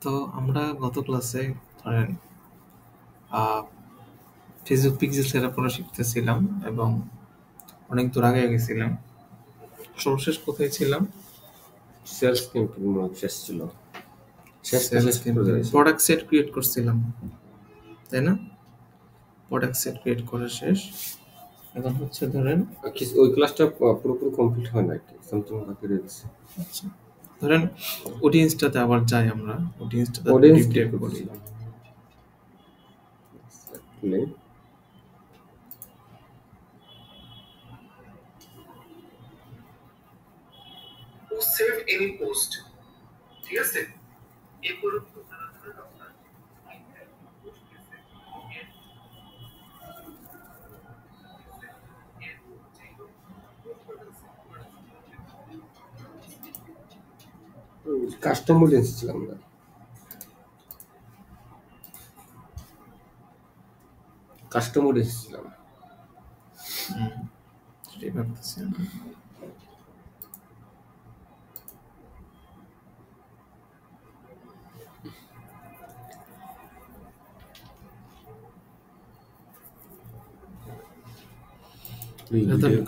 তো আমরা গত ক্লাসে ধরেন ফেসবুক পিক্সেল সেটআপ করা শিখতেছিলাম এবং অনেক দূর আগে গেছিলাম। সর্বশেষ কোথায় ছিলাম? সেলস ক্যাম্পেইন শেষ ছিল। প্রোডাক্ট সেট ক্রিয়েট করছিলাম, তাই না? প্রোডাক্ট সেট ক্রিয়েট করা শেষ। এখন হচ্ছে ধরেন ওই ক্লাসটা পুরোপুরি কমপ্লিট হয় না, সামথিং বাকি রয়েছে। আচ্ছা, ধরেন অডিয়েন্সটাতে আবার যাই আমরা। অডিয়েন্সটাতে অডিয়েন্স ডিপ ডাইভ করি। সেভ এনি পোস্ট, ঠিক আছে? এরপর কাস্টম অডিয়েন্স ছিলাম না, কাস্টম অডিয়েন্স ছিলাম। সেটাই ভাবতেছি আমি।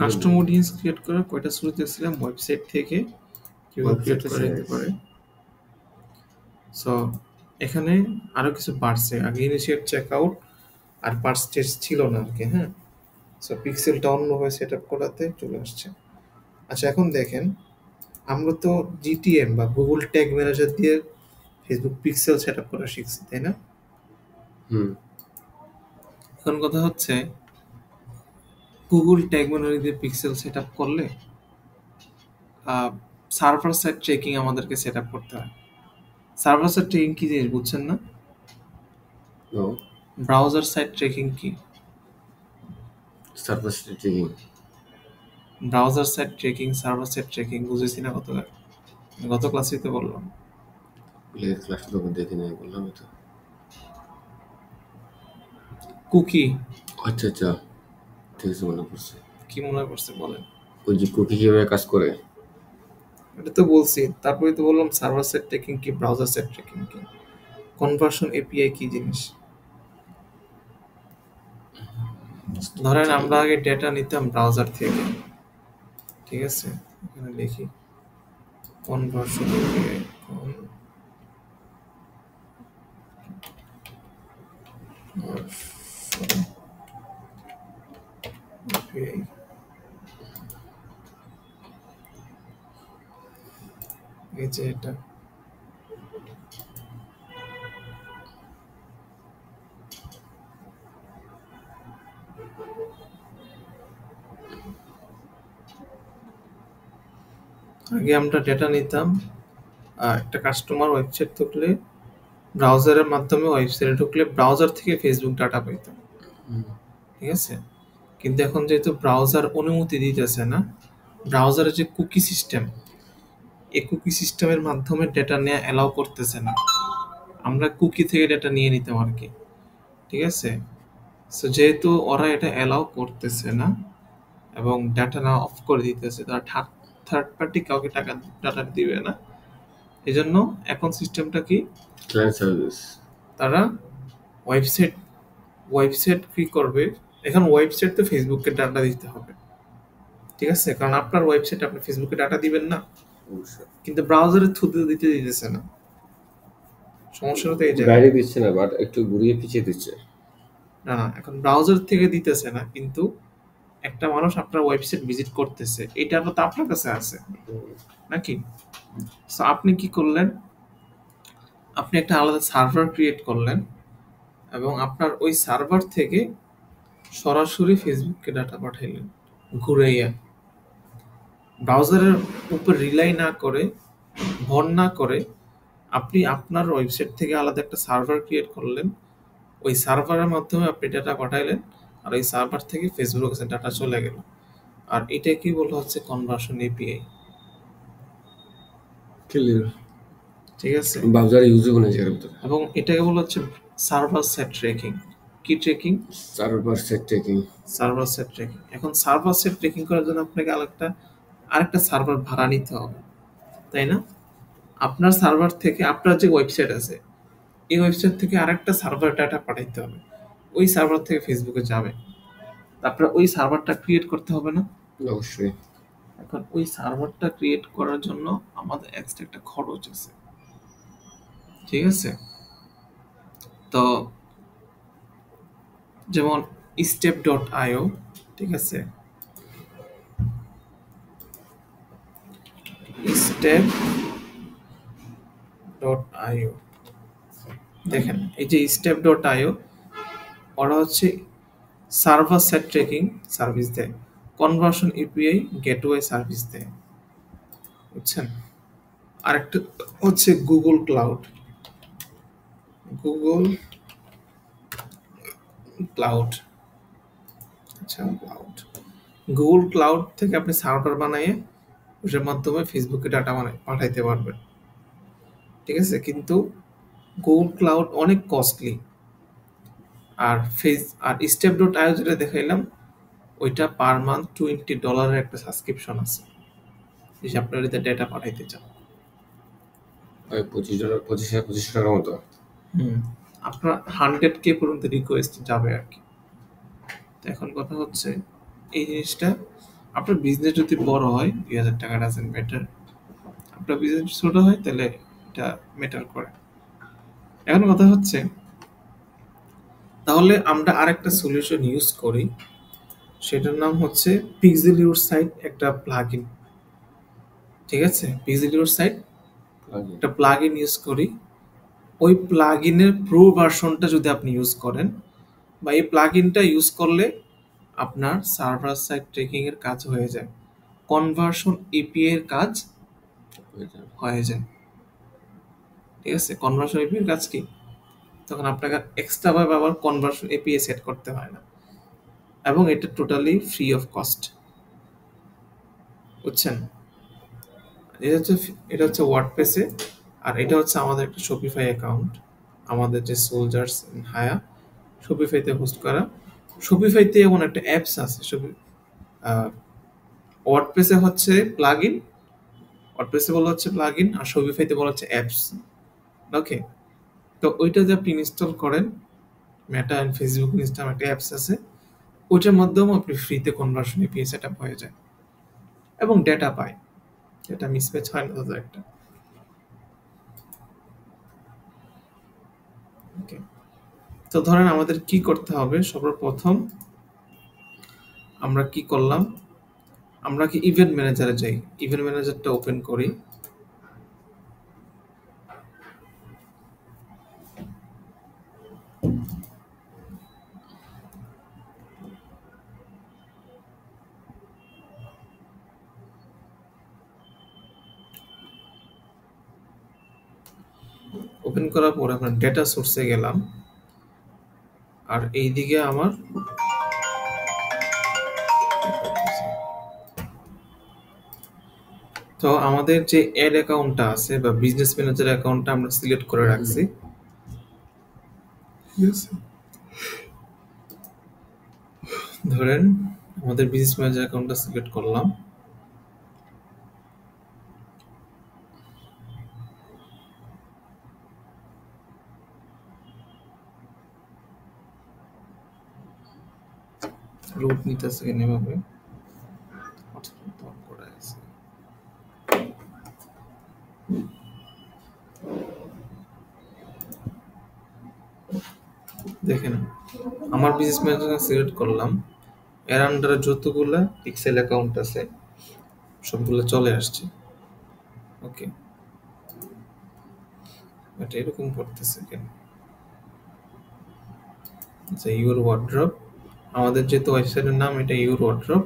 কাস্টম অডিয়েন্স ক্রিয়েট করা কয়টা শুরু দেখছিলাম ওয়েবসাইট থেকে কিভাবে ক্রিয়েট করা যেতে পারে। সো এখানে আরো কিছু বাড়ছে। আগে ইনিশিয়েট চেকআউট আর পার্স টেস্ট ছিল না আর কি। হ্যাঁ, সো পিক্সেলটা অন্যভাবে সেট আপ করাতে চলে আসছে। আচ্ছা, এখন দেখেন আমরা তো জিটিএম বা গুগল ট্যাগ ম্যানেজার দিয়ে ফেসবুক পিক্সেল সেট আপ করা শিখছি, তাই না? এখন কথা হচ্ছে গুগল ট্যাগ ম্যানেজার দিয়ে পিক্সেল সেট আপ করলে সার্ভার সাইড ট্র্যাকিং আমাদেরকে সেট আপ করতে হয়। সার্ভার সাইড ট্র্যাকিং কি জিনিস বুঝছেন না? ব্রাউজার সাইড ট্র্যাকিং কি? Server side tracking, browser side tracking, server side tracking বুঝেছি না গত ক্লাসেই তো বললাম। ক্লাসটা তো দেখে নাই, বললাম তো। কুকি, আচ্ছা আচ্ছা, ঠিক আছে, মনে পড়ছে। কি মনে পড়ছে বলেন? ওই যে কুকি কিভাবে কাজ করে এটা তো বলছি, তারপরে তো বললাম সার্ভার সাইড ট্র্যাকিং কি, ব্রাউজার সাইড ট্র্যাকিং কি, কনভার্সন এপিআই কি জিনিস। ধরেন আমরা আগে ডেটা নিতাম ব্রাউজার থেকে, ঠিক আছে? এখানে লিখি কনভার্সন এপিআই, এই যে এটা আগে আমরা ডেটা নিতাম, একটা কাস্টমার ওয়েবসাইট ঢুকলে ব্রাউজারের মাধ্যমে ওয়েবসাইটে ঢুকলে ব্রাউজার থেকে ফেসবুক ডাটা পাইতাম, ঠিক আছে? কিন্তু এখন যেহেতু ব্রাউজার অনুমতি দিতেছে না, ব্রাউজারের যে কুকি সিস্টেম, এই কুকি সিস্টেমের মাধ্যমে ডেটা নেওয়া অ্যালাউ করতেছে না। আমরা কুকি থেকে ডেটা নিয়ে নিতাম আর কি, ঠিক আছে? সো যেহেতু ওরা এটা অ্যালাউ করতেছে না এবং ডাটা না অফ করে দিতেছে, তারা থার্ড পার্টি কাউকে ডাটা দিবে না। এই জন্য এখন সিস্টেমটা কি, ক্লায়েন্ট সার্ভিস, তারা ওয়েবসাইট কি করবে, এখন ওয়েবসাইট তো ফেসবুককে ডাটা দিতে হবে, ঠিক আছে? কারণ আপনার ওয়েবসাইট আপনি ফেসবুকে ডাটা দিবেন না, কিন্তু ব্রাউজারের থ্রুতে দিতেছে না। সমস্যাটা তো এই জায়গায়। বাইরে দিচ্ছে না, বাট একটু ঘুরিয়ে পিছিয়ে দিচ্ছে। না, এখন ব্রাউজার থেকে দিতেছে না, কিন্তু একটা মানুষ আপনার ওয়েবসাইট ভিজিট করতেছে, এটা তো আপনার কাছে আছে নাকি? সো আপনি কি করলেন, আপনি একটা আলাদা সার্ভার ক্রিয়েট করলেন এবং আপনার ওই সার্ভার থেকে সরাসরি ফেসবুককে ডাটা পাঠাইলেন ঘুরাইয়া। ব্রাউজারের উপর রিলাই না করে, ভর না করে, আপনি আপনার ওয়েবসাইট থেকে আলাদা একটা সার্ভার ক্রিয়েট করলেন, ওই সার্ভারের মাধ্যমে আপনি ডাটা পাঠাইলেন, আর ওই সার্ভার থেকে ফেসবুকের কাছে ডাটা চলে গেল। আর এটা কি বলা হচ্ছে কনভার্সন এপিআই, ক্লিয়ার? ঠিক আছে? ব্রাউজার ইউজেবল না জায়গার ভিতরে। এবং এটাকে বলা হচ্ছে সার্ভার সাইড ট্র্যাকিং। কি tracking? Server side tracking. Server side tracking. এখন সার্ভার সাইড ট্র্যাকিং করার জন্য আপনাকে আরেকটা সার্ভার ভাড়া নিতে হবে, তাই না? আপনার সার্ভার থেকে আপনার যে ওয়েবসাইট আছে এই ওয়েবসাইট থেকে আরেকটা সার্ভার ডাটা পাঠাইতে হবে, ওই সার্ভার থেকে ফেসবুকে যাবে, তারপরে ওই সার্ভারটা ক্রিয়েট করতে হবে না? অবশ্যই। এখন ওই সার্ভারটা ক্রিয়েট করার জন্য আমাদের এক্সট্রা একটা খরচ আছে, ঠিক আছে? তো যেমন step.io, ঠিক আছে, step.io, দেখেন এই যে step.io ওরা হচ্ছে সার্ভার সাইড ট্র্যাকিং সার্ভিস দেয়, কনভার্সন এপিআই গেটওয়ে সার্ভিস দেয়, বুঝছেন? আরেকটা হচ্ছে গুগল ক্লাউড, গুগল ক্লাউড, আচ্ছা ক্লাউড, গুগল ক্লাউড থেকে আপনি সার্ভার বানিয়ে ওটার মাধ্যমে ফেসবুকে ডাটা পাঠাইতে পারবেন, ঠিক আছে? কিন্তু গুগল ক্লাউড অনেক কস্টলি, আর step.io যেটা দেখাইলাম ওইটা পার মান্থ $20 একটা সাবস্ক্রিপশন আছে, যে আপনার এতে ডেটা পাঠাইতে চান। ওই $25 মতো। আপনার 100K পর্যন্ত রিকোয়েস্ট যাবে আর কি। তো এখন কথা হচ্ছে এই জিনিসটা আপনার বিজনেস যদি বড় হয় $2000 ডাজেন্ট ম্যাটার, আপনার বিজনেস ছোট হয় তাহলে এটা ম্যাটার করে। এখন কথা হচ্ছে তাহলে আমরা আরেকটা সলিউশন ইউজ করি, সেটার নাম হচ্ছে পিক্সেল ইউর সাইট, একটা প্লাগইন, ঠিক আছে? পিক্সেল ইউর সাইট একটা প্লাগইন ইউজ করি, ওই প্লাগইনের প্রো ভার্সনটা যদি আপনি ইউজ করেন বা এই প্লাগইনটা ইউজ করলে আপনার সার্ভার সাইড ট্র্যাকিং এর কাজ হয়ে যায়, কনভার্সন এপিআই এর কাজ হয়ে যায়, ঠিক আছে? কনভার্সন এপিআই এর কাজ কি? তখন আপনাকে এক্সট্রা ভাবে আবার কনভার্সন এপিআই সেট করতে হয় না, এবং এটা টোটালি ফ্রি অফ কস্ট, বুঝছেন? এটা হচ্ছে ওয়ার্ডপ্রেসে, আর এটা হচ্ছে আমাদের একটা শপিফাই অ্যাকাউন্ট, আমাদের যে সোলজার্স হায়া শপিফাইতে হোস্ট করা। শপিফাইতে এমন একটা অ্যাপস আছে, ওয়ার্ডপ্রেসে হচ্ছে প্লাগইন, ওয়ার্ডপ্রেসে বলা হচ্ছে প্লাগইন, আর শপিফাইতে বলা হচ্ছে অ্যাপস, ওকে? তো ওইটা যে আপনি ইনস্টল করেন, মেটা অ্যান্ড ফেসবুক ইনস্টাগ্রাম একটা অ্যাপস আছে, ওইটার মাধ্যমে আপনি ফ্রিতে কনভার্সন এপিআই সেট আপ হয়ে যায় এবং ডেটা পায়, এটা মিসম্যাচ হয় না তাদের একটা, ওকে? তো ধরেন আমাদের কি করতে হবে, সর্বপ্রথম আমরা কি করলাম, আমরা কি ইভেন্ট ম্যানেজারে যাই, ইভেন্ট ম্যানেজারটা ওপেন করি, ওপেন করার পর আমরা ডেটা সোর্সে গেলাম, আর এইদিকে আমার তো আমাদের যে অ্যাড অ্যাকাউন্টটা আছে বা বিজনেস ম্যানেজার অ্যাকাউন্টটা আমরা সিলেক্ট করে রাখছি, ঠিক আছে? ধরেন আমাদের বিজনেস ম্যানেজার অ্যাকাউন্টটা সিলেক্ট করলাম, রুট নিতেছে কেন এভাবে, দেখেন আমার বিজনেস ম্যানেজার সিলেক্ট করলাম, এর আন্ডারে যতগুলা পিক্সেল অ্যাকাউন্ট আছে সবগুলো চলে আসছে, ওকে? এটা এরকম করতেছে কেন? আচ্ছা, ইউর ওয়ার্ড্রপ, আমাদের যেহেতু ওয়েবসাইটের নাম এটা ইউর ওয়ার্ড্রপ,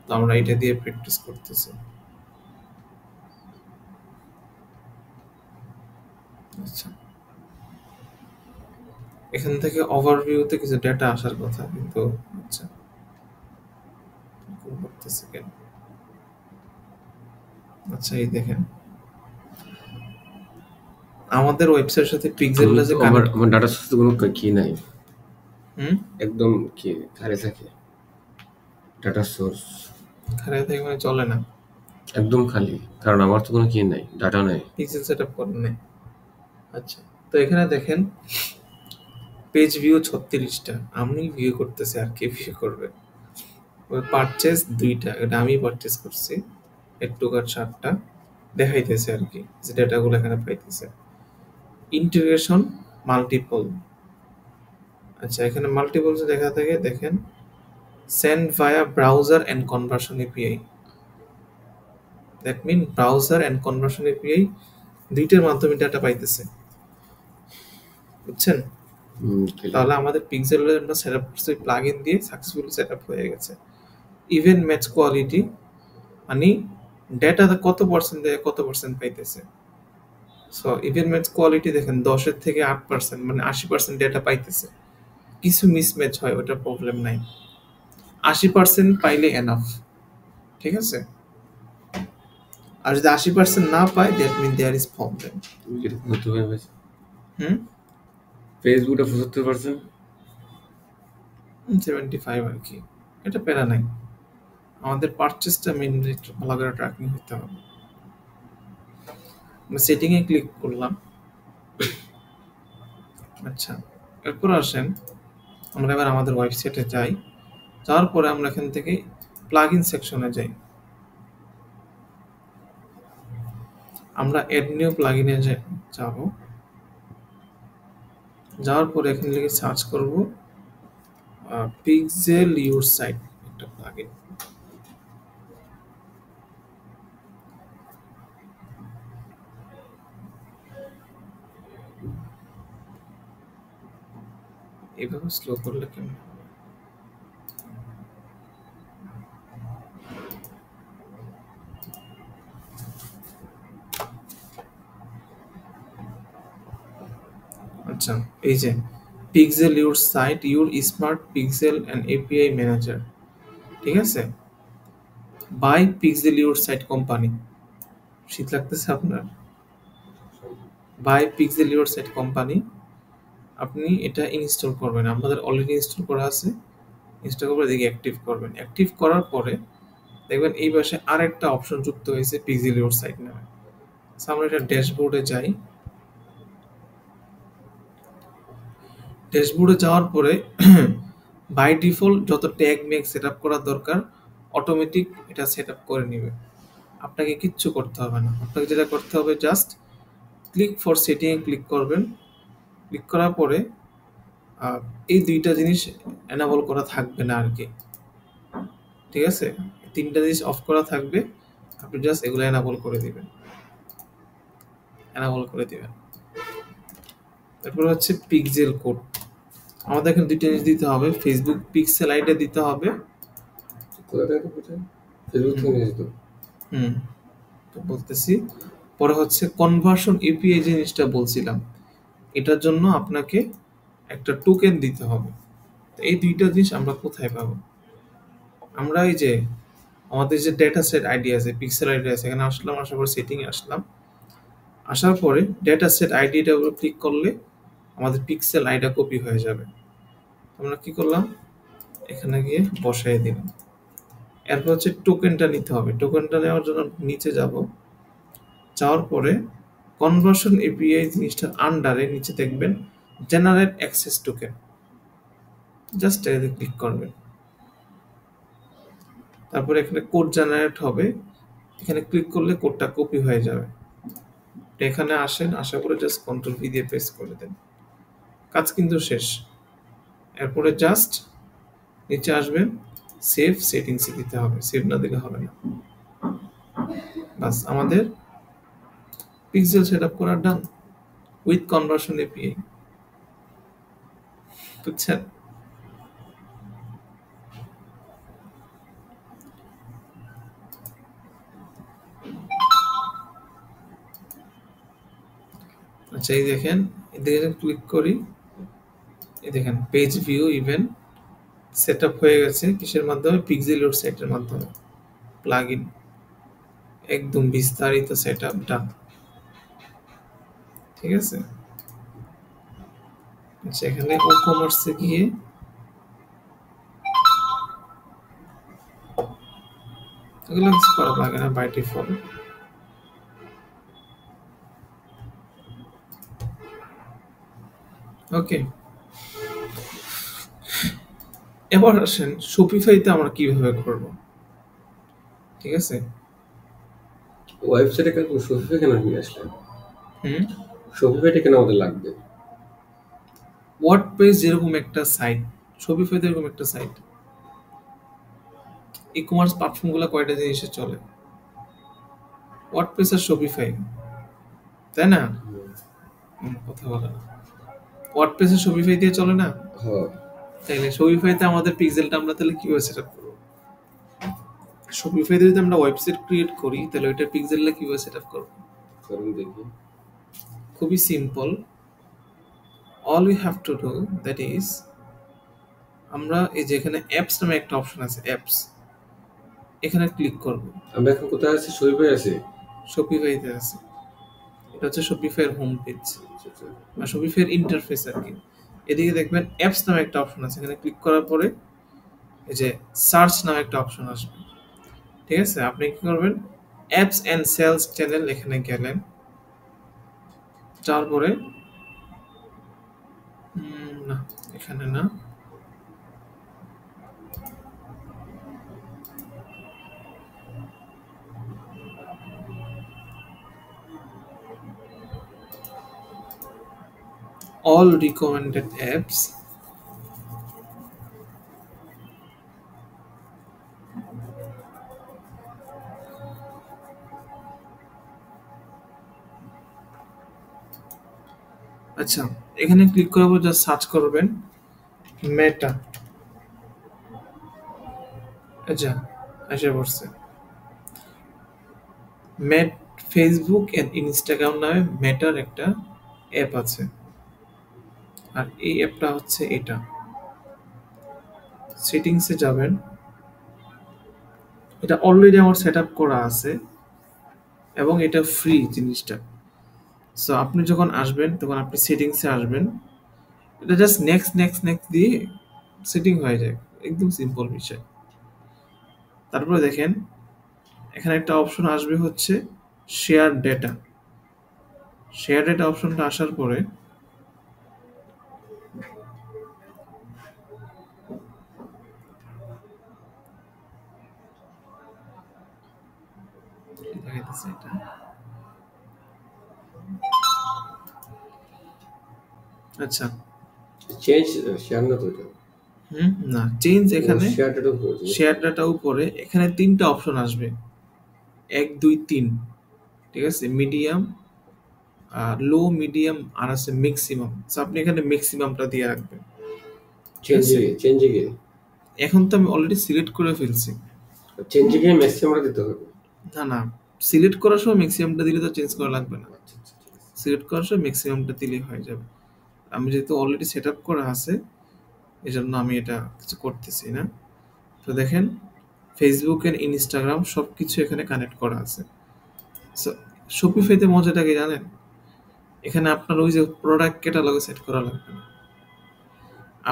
তো আমরা এটা দিয়ে প্র্যাকটিস করতেছি। আচ্ছা, এখান থেকে ওভারভিউতে কিছু ডেটা আসার কথা, কিন্তু আচ্ছা এরকম করতেছে কেন? আচ্ছা এই দেখেন আমাদের ওয়েবসাইটের সাথে পিক্সেলটা যে আমার ডাটা সোর্স কোনো কি নাই, একদম কি খালি থাকে ডাটা সোর্স, খালি থাকে মানে চলে না। একদম খালি, কারণ আমার তো কোনো কি নাই, ডাটা নাই। পিক্সেল সেটআপ করেন নাই। আচ্ছা, তো এখানে দেখেন পেজ ভিউ 36টা, আমি ভিউ করতেছি, আর কে ভিউ করবে? ওই পারচেজ 2টা, এটা আমি পারচেজ করছি, একটু কার 7টা দেখাইতেছে আর কি, যে ডেটাগুলো এখানে পাইতেছে। ইন্টিগ্রেশন মাল্টিপল, আচ্ছা এখানে মাল্টিপল যে দেখা থাকে, দেখেন send via browser and conversion API, that mean browser and conversion API দুইটার মাধ্যমে ডাটা পাইতেছে, বুঝছেন? তাহলে আমাদের পিক্সেলের আমরা সেটআপ করছি প্লাগইন দিয়ে, সাকসেসফুলি সেটআপ হয়ে গেছে। ইভেন ম্যাচ কোয়ালিটি মানে ডেটা কত পার্সেন্ট থেকে কত পার্সেন্ট পাইতেছে। সো ইভেন ম্যাচ কোয়ালিটি দেখেন 10-এর থেকে 8%, মানে 80% ডেটা পাইতেছে। কিছু মিসম্যাচ হয়, ওটা প্রবলেম নাই, 80% পাইলে এনাফ, ঠিক আছে? আর যদি 80% না পায়, that mean there is problem. ফেসবুকটা 75%, 75 আর কি, এটা প্যারা নাই। আমাদের পারচেসটা মেইনলি ভালো করে ট্র্যাকিং হতে হবে। আমরা সেটিংয়ে ক্লিক করলাম। আচ্ছা, এরপর আসেন আমরা এবার আমাদের ওয়েবসাইটে যাই, যাওয়ার পরে আমরা এখান থেকে প্লাগইন সেকশনে যাই। আমরা এড নিউ প্লাগইনে যাব, যাওয়ার পরে এখানে লিখে সার্চ করব পিক্সেল ইউর সাইট, একটা প্লাগইন। এইভাবে স্লো করলে কেমন? আচ্ছা, এই যে pixel your site, your smart pixel and API manager, ঠিক আছে? By pixel your site company. শীত লাগতেছে আপনার? By pixel your site company, আপনি এটা ইনস্টল করবেন, আমাদের অলরেডি ইনস্টল করা আছে। ইনস্টল করে দেখি অ্যাক্টিভ করবেন। অ্যাক্টিভ করার পরে দেখবেন এই পাশে আরেকটা অপশন যুক্ত হয়েছে পিক্সেল ইউর সাইট নামে। আমরা এটা ড্যাশবোর্ডে যাই। ড্যাশবোর্ডে যাওয়ার পরে বাই ডিফল্ট যত ট্যাগ মেক সেট আপ করার দরকার অটোমেটিক এটা সেট আপ করে নেবে, আপনাকে কিচ্ছু করতে হবে না। আপনাকে যেটা করতে হবে, জাস্ট ক্লিক ফর সেটিংয়ে ক্লিক করবেন। ক্লিক করার পরে এই দুইটা জিনিস এনাবল করা থাকবে না আর কি, ঠিক আছে? তিনটা জিনিস অফ করা থাকবে, আপনি জাস্ট এগুলো এনাবল করে দিবেন, এনাবল করে দিবেন। তারপর হচ্ছে পিক্সেল কোড, আমাদের এখানে দুইটা জিনিস দিতে হবে, ফেসবুক পিক্সেল আইডি দিতে হবে। তো বলতেছি, পরে হচ্ছে কনভার্সন এপিআই জিনিসটা বলছিলাম, এটার জন্য আপনাকে একটা টোকেন দিতে হবে। তো এই দুইটা জিনিস আমরা কোথায় পাবো? আমরা এই যে আমাদের যে ডেটা সেট আইডি আছে, পিক্সেল আইডি আছে, এখানে আসলাম, আসার পর সেটিংয়ে আসলাম। আসার পরে ডেটা সেট আইডিটার উপর ক্লিক করলে আমাদের পিক্সেল আইডিটা কপি হয়ে যাবে। আমরা কি করলাম, এখানে গিয়ে বসাই দিলাম। এরপর হচ্ছে টোকেনটা নিতে হবে। টোকেনটা নেওয়ার জন্য নিচে যাব, যাওয়ার পরে কনভার্সন এপিআই জিনিসটার আন্ডারে নিচে দেখবেন জেনারেট অ্যাক্সেস টোকেন, জাস্ট এটাতে ক্লিক করবেন। তারপরে এখানে কোড জেনারেট হবে, এখানে ক্লিক করলে কোডটা কপি হয়ে যাবে। এখানে আসেন, আসার পরে জাস্ট কন্ট্রোল ভি দিয়ে পেস্ট করে দেন, কাজ কিন্তু শেষ। এরপরে জাস্ট নিচে আসবেন, সেভ সেটিংসে দিতে হবে, সেভ না দিলে হবে না। বাস, আমাদের পিক্সেল সেটআপ করা ডান উইথ কনভার্সন এপিআই, বুঝছেন? আচ্ছা, এই দেখেন, এদিকে ক্লিক করি, এই দেখেন page view event set up হয়ে গেছে। কিসের মাধ্যমে? পিক্সেল ইউর সাইটের মাধ্যমে, প্লাগইন, একদম বিস্তারিত সেট আপ ডান, ঠিক আছে? আচ্ছা, এখানে ও কমার্সে গিয়ে এগুলো কিছু করা লাগে না বাই ডিফল্ট। ওকে, এবার আসেন শপিফাইতে আমরা কিভাবে করব। ঠিক আছে, ওয়েবসাইটে কেন শপিফাই কেন নিয়ে আসলেন? হুম, শপিফাইটা কেন আমাদের লাগবে? ওয়ার্ডপ্রেস যেরকম একটা সাইট, শপিফাইতে এরকম একটা সাইট। ই কমার্স প্ল্যাটফর্মগুলো কয়টা জিনিসে চলে, ওয়ার্ডপ্রেস আর শপিফাই, তাই না? কথা বলে না, ওয়ার্ডপ্রেস আর শপিফাই দিয়ে চলে না। হ্যাঁ, তাইলে শপিফাইতে আমাদের পিক্সেলটা আমরা তাহলে কিভাবে সেটআপ করব? শপিফাইতে যদি আমরা ওয়েবসাইট ক্রিয়েট করি তাহলে ওইটার পিক্সেলটা কিভাবে সেটআপ করব? করুন দেখি। খুবই simple, all you have to do that is, আমরা এই যে এখানে অ্যাপস নামে একটা অপশন আছে, অ্যাপস, এখানে ক্লিক করব। আমরা এখন কোথায় আছি? শপিফাই আছি। শপিফাইতে আছে, এটা হচ্ছে শপিফাইয়ের হোম পেজ আচ্ছা, আচ্ছা। বা শপিফাইয়ের ইন্টারফেস আর কি। এদিকে দেখবেন অ্যাপস নামে একটা অপশন আছে, এখানে ক্লিক করার পরে এই যে সার্চ নামে একটা অপশন আসবে। ঠিক আছে, আপনি কি করবেন, অ্যাপস অ্যান্ড সেলস চ্যানেল এখানে গেলেন, তারপরে না এখানে না, অল রিকমেন্ডেড অ্যাপস, আচ্ছা এখানে ক্লিক করার পর জাস্ট সার্চ করবেন মেটা। আচ্ছা এসে পড়ছে মেট, ফেসবুক এন্ড ইনস্টাগ্রাম নামে মেটার একটা অ্যাপ আছে, আর এই অ্যাপটা হচ্ছে এটা। সেটিংসে যাবেন, এটা অলরেডি আমার সেট আপ করা আছে এবং এটা ফ্রি জিনিসটা। সো আপনি যখন আসবেন তখন আপনি সেটিংসে আসবেন, এটা জাস্ট নেক্সট নেক্সট নেক্সট দিয়ে সেটিং হয়ে যায়, একদম সিম্পল বিষয়। তারপরে দেখেন এখানে একটা অপশন আসবে হচ্ছে শেয়ার ডেটা। শেয়ার ডেটা অপশনটা আসার পরে দেখাইতেছে এটা, আচ্ছা চেঞ্জ শেয়ার না তো এটা? না চেঞ্জ, এখানে শেয়ারটা উপরে। শেয়ার ডাটা উপরে, এখানে তিনটা অপশন আসবে, 1 2 3, ঠিক আছে, মিডিয়াম, লো, মিডিয়াম আর আছে ম্যাক্সিমাম। সো আপনি এখানে ম্যাক্সিমামটা দিয়ে রাখবেন। ঠিক আছে, চেঞ্জে গিয়ে এখন তো আমি অলরেডি সিলেক্ট করে ফেলছি। চেঞ্জে গিয়ে ম্যাক্সিমামটা দিতে হবে। না না, সিলেক্ট করার সময় ম্যাক্সিমামটা দিলে তো চেঞ্জ করা লাগবে না, আচ্ছা, আচ্ছা, ঠিক আছে। সিলেক্ট করার সময় ম্যাক্সিমামটা দিলেই হয়ে যাবে। আমি যেহেতু অলরেডি সেট আপ করা আছে এই জন্য আমি এটা কিছু করতেছি না। তো দেখেন ফেসবুক এন্ড ইনস্টাগ্রাম সব কিছু এখানে কানেক্ট করা আছে। সো শপিফাইতে মজাটা কি জানেন, এখানে আপনার ওই যে প্রোডাক্ট ক্যাটালগে সেট করা লাগবে না,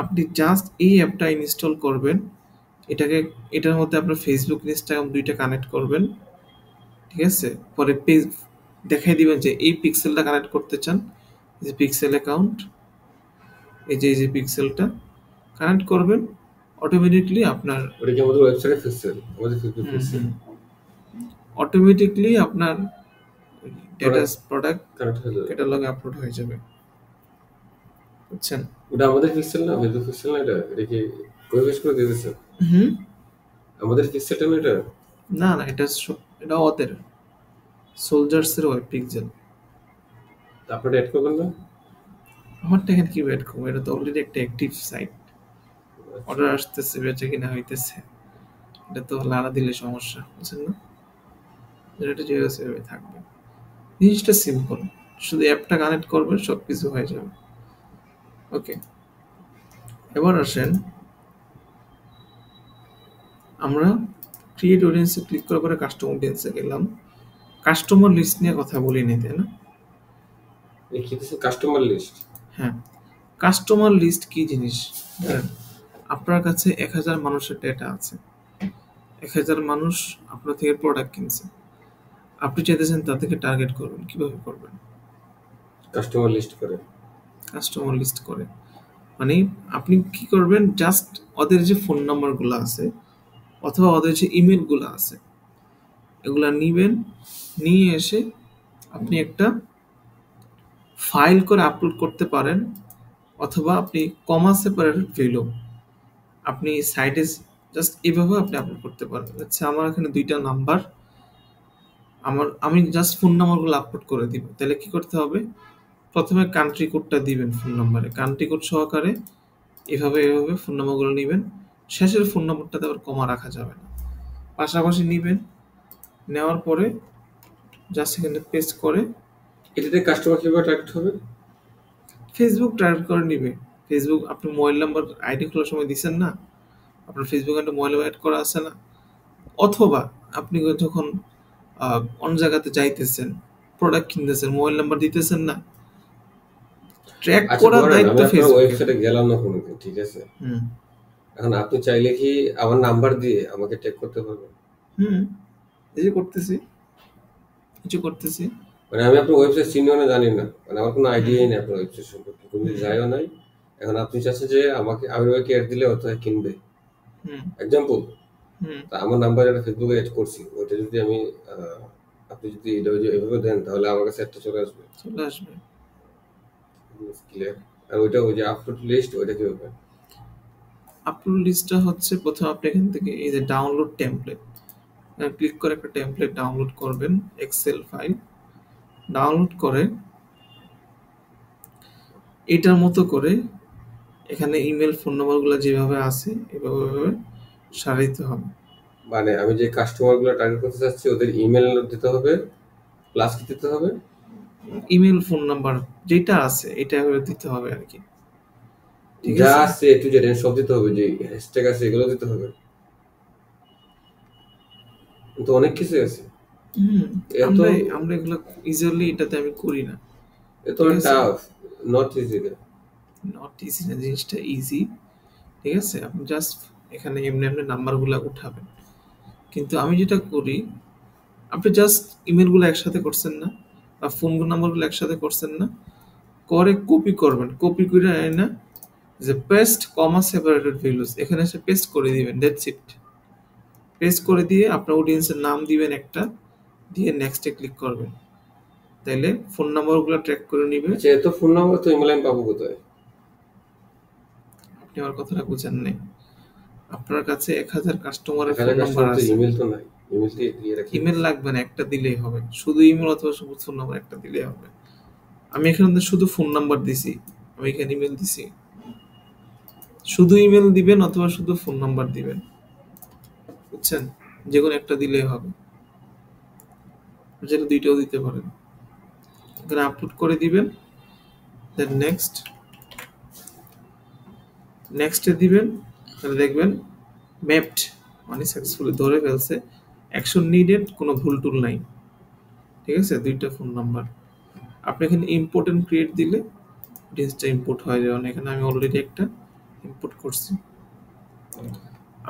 আপনি জাস্ট এই অ্যাপটা ইনস্টল করবেন, এটাকে, এটার মধ্যে আপনার ফেসবুক ইনস্টাগ্রাম দুইটা কানেক্ট করবেন। ঠিক আছে, পরে পেজ দেখাই দিবেন যে এই পিক্সেলটা কানেক্ট করতে চান, এই যে পিক্সেল অ্যাকাউন্ট, এই যে পিক্সেলটা কানেক্ট করবেন, অটোমেটিকলি আপনার ওটা কি আমাদের ওয়েবসাইটে পিক্সেল, আমাদের ফেসবুক পিক্সেল অটোমেটিকলি আপনার ডেটা প্রোডাক্ট কানেক্ট হয়ে যাবে। ক্যাটালগে আপলোড হয়ে যাবে, বুঝছেন? ওটা আমাদের পিক্সেল না, ফেসবুক পিক্সেল না, এটা কি কোয়েস করে দিয়ে দিয়েছে? হুম, আমাদের পিক্সেলটা না এটা? না না, এটা ওদের সোলজার্সের ওয়েব পিক্সেল। আপনারা অ্যাড করবেন না? আমারটা এখানে কি ওয়েট করবো, এটা তো অলরেডি একটা অ্যাক্টিভ সাইট, অর্ডার আসতেছে, বেচে কিনা হইতেছে, এটা তো লাড়া দিলে সমস্যা, বুঝছেন না? এটা যেভাবে সেভাবে থাকবে, জিনিসটা সিম্পল, শুধু অ্যাপটা কানেক্ট করবেন সব কিছু হয়ে যাবে। ওকে, এবার আসেন আমরা ক্রিয়েট অডিয়েন্সে ক্লিক করার পরে কাস্টমার অডিয়েন্সে গেলাম, কাস্টমার লিস্ট নিয়ে কথা বলি নি, তাই না? এই কি দিচ্ছে কাস্টমার লিস্ট? হ্যাঁ, কাস্টমার লিস্ট কি জিনিস জানেন? আপনার কাছে 1000 মানুষের ডেটা আছে, 1000 মানুষ আপনার থেকে প্রোডাক্ট কিনছে, আপনি চাইতেছেন তাদেরকে টার্গেট করবেন, কিভাবে করবেন? কাস্টমার লিস্ট করে। কাস্টমার লিস্ট করে মানে আপনি কি করবেন, জাস্ট ওদের যে ফোন নাম্বারগুলো আছে অথবা ওদের যে ইমেলগুলো আছে এগুলা নিবেন, নিয়ে এসে আপনি একটা ফাইল করে আপলোড করতে পারেন, অথবা আপনি কমা সেপারেটেড ভ্যালু আপনি সাইটে জাস্ট এভাবে আপনি আপলোড করতে পারেন। আচ্ছা, আমার এখানে 2টা নাম্বার, আমি জাস্ট ফোন নাম্বারগুলো আপলোড করে দিব। তাহলে কি করতে হবে, প্রথমে কান্ট্রি কোডটা দিবেন ফোন নাম্বারে, কান্ট্রি কোড সহকারে এভাবে ফোন নাম্বারগুলো নেবেন। শেষের ফোন নাম্বারটাতে আবার কমা রাখা যাবে না, পাশাপাশি নেবেন। নেওয়ার পরে জাস্ট এখানে পেস্ট করে এটাতে কাস্টমার কিভাবে টার্গেট হবে? ফেসবুক টার্গেট করে নিবে। ফেসবুক আপনি মোবাইল নাম্বার আইডি খোলার সময় দিচ্ছেন না, আপনার ফেসবুক একটা মোবাইল নাম্বার অ্যাড করা আছে না, অথবা আপনি যখন অন্য জায়গাতে যাইতেছেন, প্রোডাক্ট কিনতেছেন, মোবাইল নাম্বার দিতেছেন না, ট্র্যাক আচ্ছা করার ধরেন আমি দায়িত্ব আপনার ফেসবুকের। ওয়েবসাইটে গেলাম না কোনোদিন, ঠিক আছে, এখন আপনি চাইলে কি আমার নাম্বার দিয়ে আমাকে ট্যাগ করতে পারবেন? এই যে করতেছি, মানে আমি আপনার ওয়েবসাইট চিনিও না, জানি না, মানে আমার কোনো আইডিয়াই নেই আপনার ওয়েবসাইট সম্পর্কে, কোনো যাইও নাই। এখন আপনি চাচ্ছেন যে আমাকে আমি ওকে অ্যাড দিলে অত কিনবে, এক্সাম্পল, তা আমার নাম্বার একটা ফেসবুকে অ্যাড করছি, ওইটা যদি আমি আপনি যদি এটা এভাবে দেন তাহলে আমার কাছে একটা চলে আসবে। ক্লিয়ার। আর ওইটা ওই যে আপলোড লিস্ট, ওইটা কি হবে? আপলোড লিস্টটা হচ্ছে প্রথমে আপনি এখান থেকে এই যে ডাউনলোড টেমপ্লেট ক্লিক করে একটা টেমপ্লেট ডাউনলোড করবেন, এক্সেল ফাইল ডাউনলোড করে এটার মতো করে এখানে ইমেল ফোন নাম্বারগুলো যেভাবে আছে এভাবে সাজাইতে হবে। মানে আমি যে কাস্টমারগুলো টার্গেট করতে চাচ্ছি ওদের ইমেল দিতে হবে, প্লাস কি দিতে হবে? ইমেল ফোন নাম্বার যেটা আছে এটা দিতে হবে আর কি, ঠিক যা আছে? আছে একটু যে সব দিতে হবে, যে হ্যাশট্যাগ আছে এগুলো দিতে হবে, তো অনেক কিছু আছে। আমরা এগুলো ইজিলি এটাতে আমি করি না, এত tough, not easy. Not easy না, জিনিসটা ইজি, ঠিক আছে? আপনি জাস্ট এখানে এমনি নাম্বারগুলো উঠাবেন। কিন্তু আমি যেটা করি, আপনি জাস্ট ইমেলগুলো একসাথে করছেন না, বা ফোন নাম্বারগুলো একসাথে করছেন না, করে কপি করবেন, কপি করে না যে পেস্ট কমা সেপারেটেড ভ্যালুস এখানে এসে পেস্ট করে দিবেন, দ্যাটস ইট। পেস্ট করে দিয়ে আপনার অডিয়েন্সের নাম দিবেন একটা, দিয়ে নেক্সটে ক্লিক করবেন, তাইলে ফোন নাম্বারগুলো ট্র্যাক করে নিবে। আচ্ছা, এত ফোন নাম্বার তো ইমেল আমি পাবো কোথায়? আপনি আমার কথাটা বুঝেন নাই। আপনার কাছে 1000 কাস্টমারের ফোন নাম্বার আছে, ইমেল তো নাই, ইমেল দিয়ে রাখি। ইমেল লাগবে না, একটা দিলেই হবে, শুধু ইমেল অথবা শুধু ফোন নাম্বার একটা দিলেই হবে। আমি এখানে শুধু ফোন নাম্বার দিছি, আমি এখানে ইমেল দিছি, শুধু ইমেল দিবেন অথবা শুধু ফোন নাম্বার দিবেন, বুঝছেন? যে কোনো একটা দিলেই হবে, যেটা দুইটাও দিতে পারেন। এখানে আপলোড করে দিবেন, দেন নেক্সটে দিবেন, তাহলে দেখবেন ম্যাপড মানে সাকসেসফুলি ধরে ফেলছে, অ্যাকশন নিডেড, কোনো ভুল টুল নাই, ঠিক আছে? 2টা ফোন নাম্বার। আপনি এখানে ইম্পোর্টেন্ট ক্রিয়েট দিলে ডিটেইলসটা ইম্পোর্ট হয়ে যাবে। এখানে আমি অলরেডি একটা ইম্পোর্ট করছি।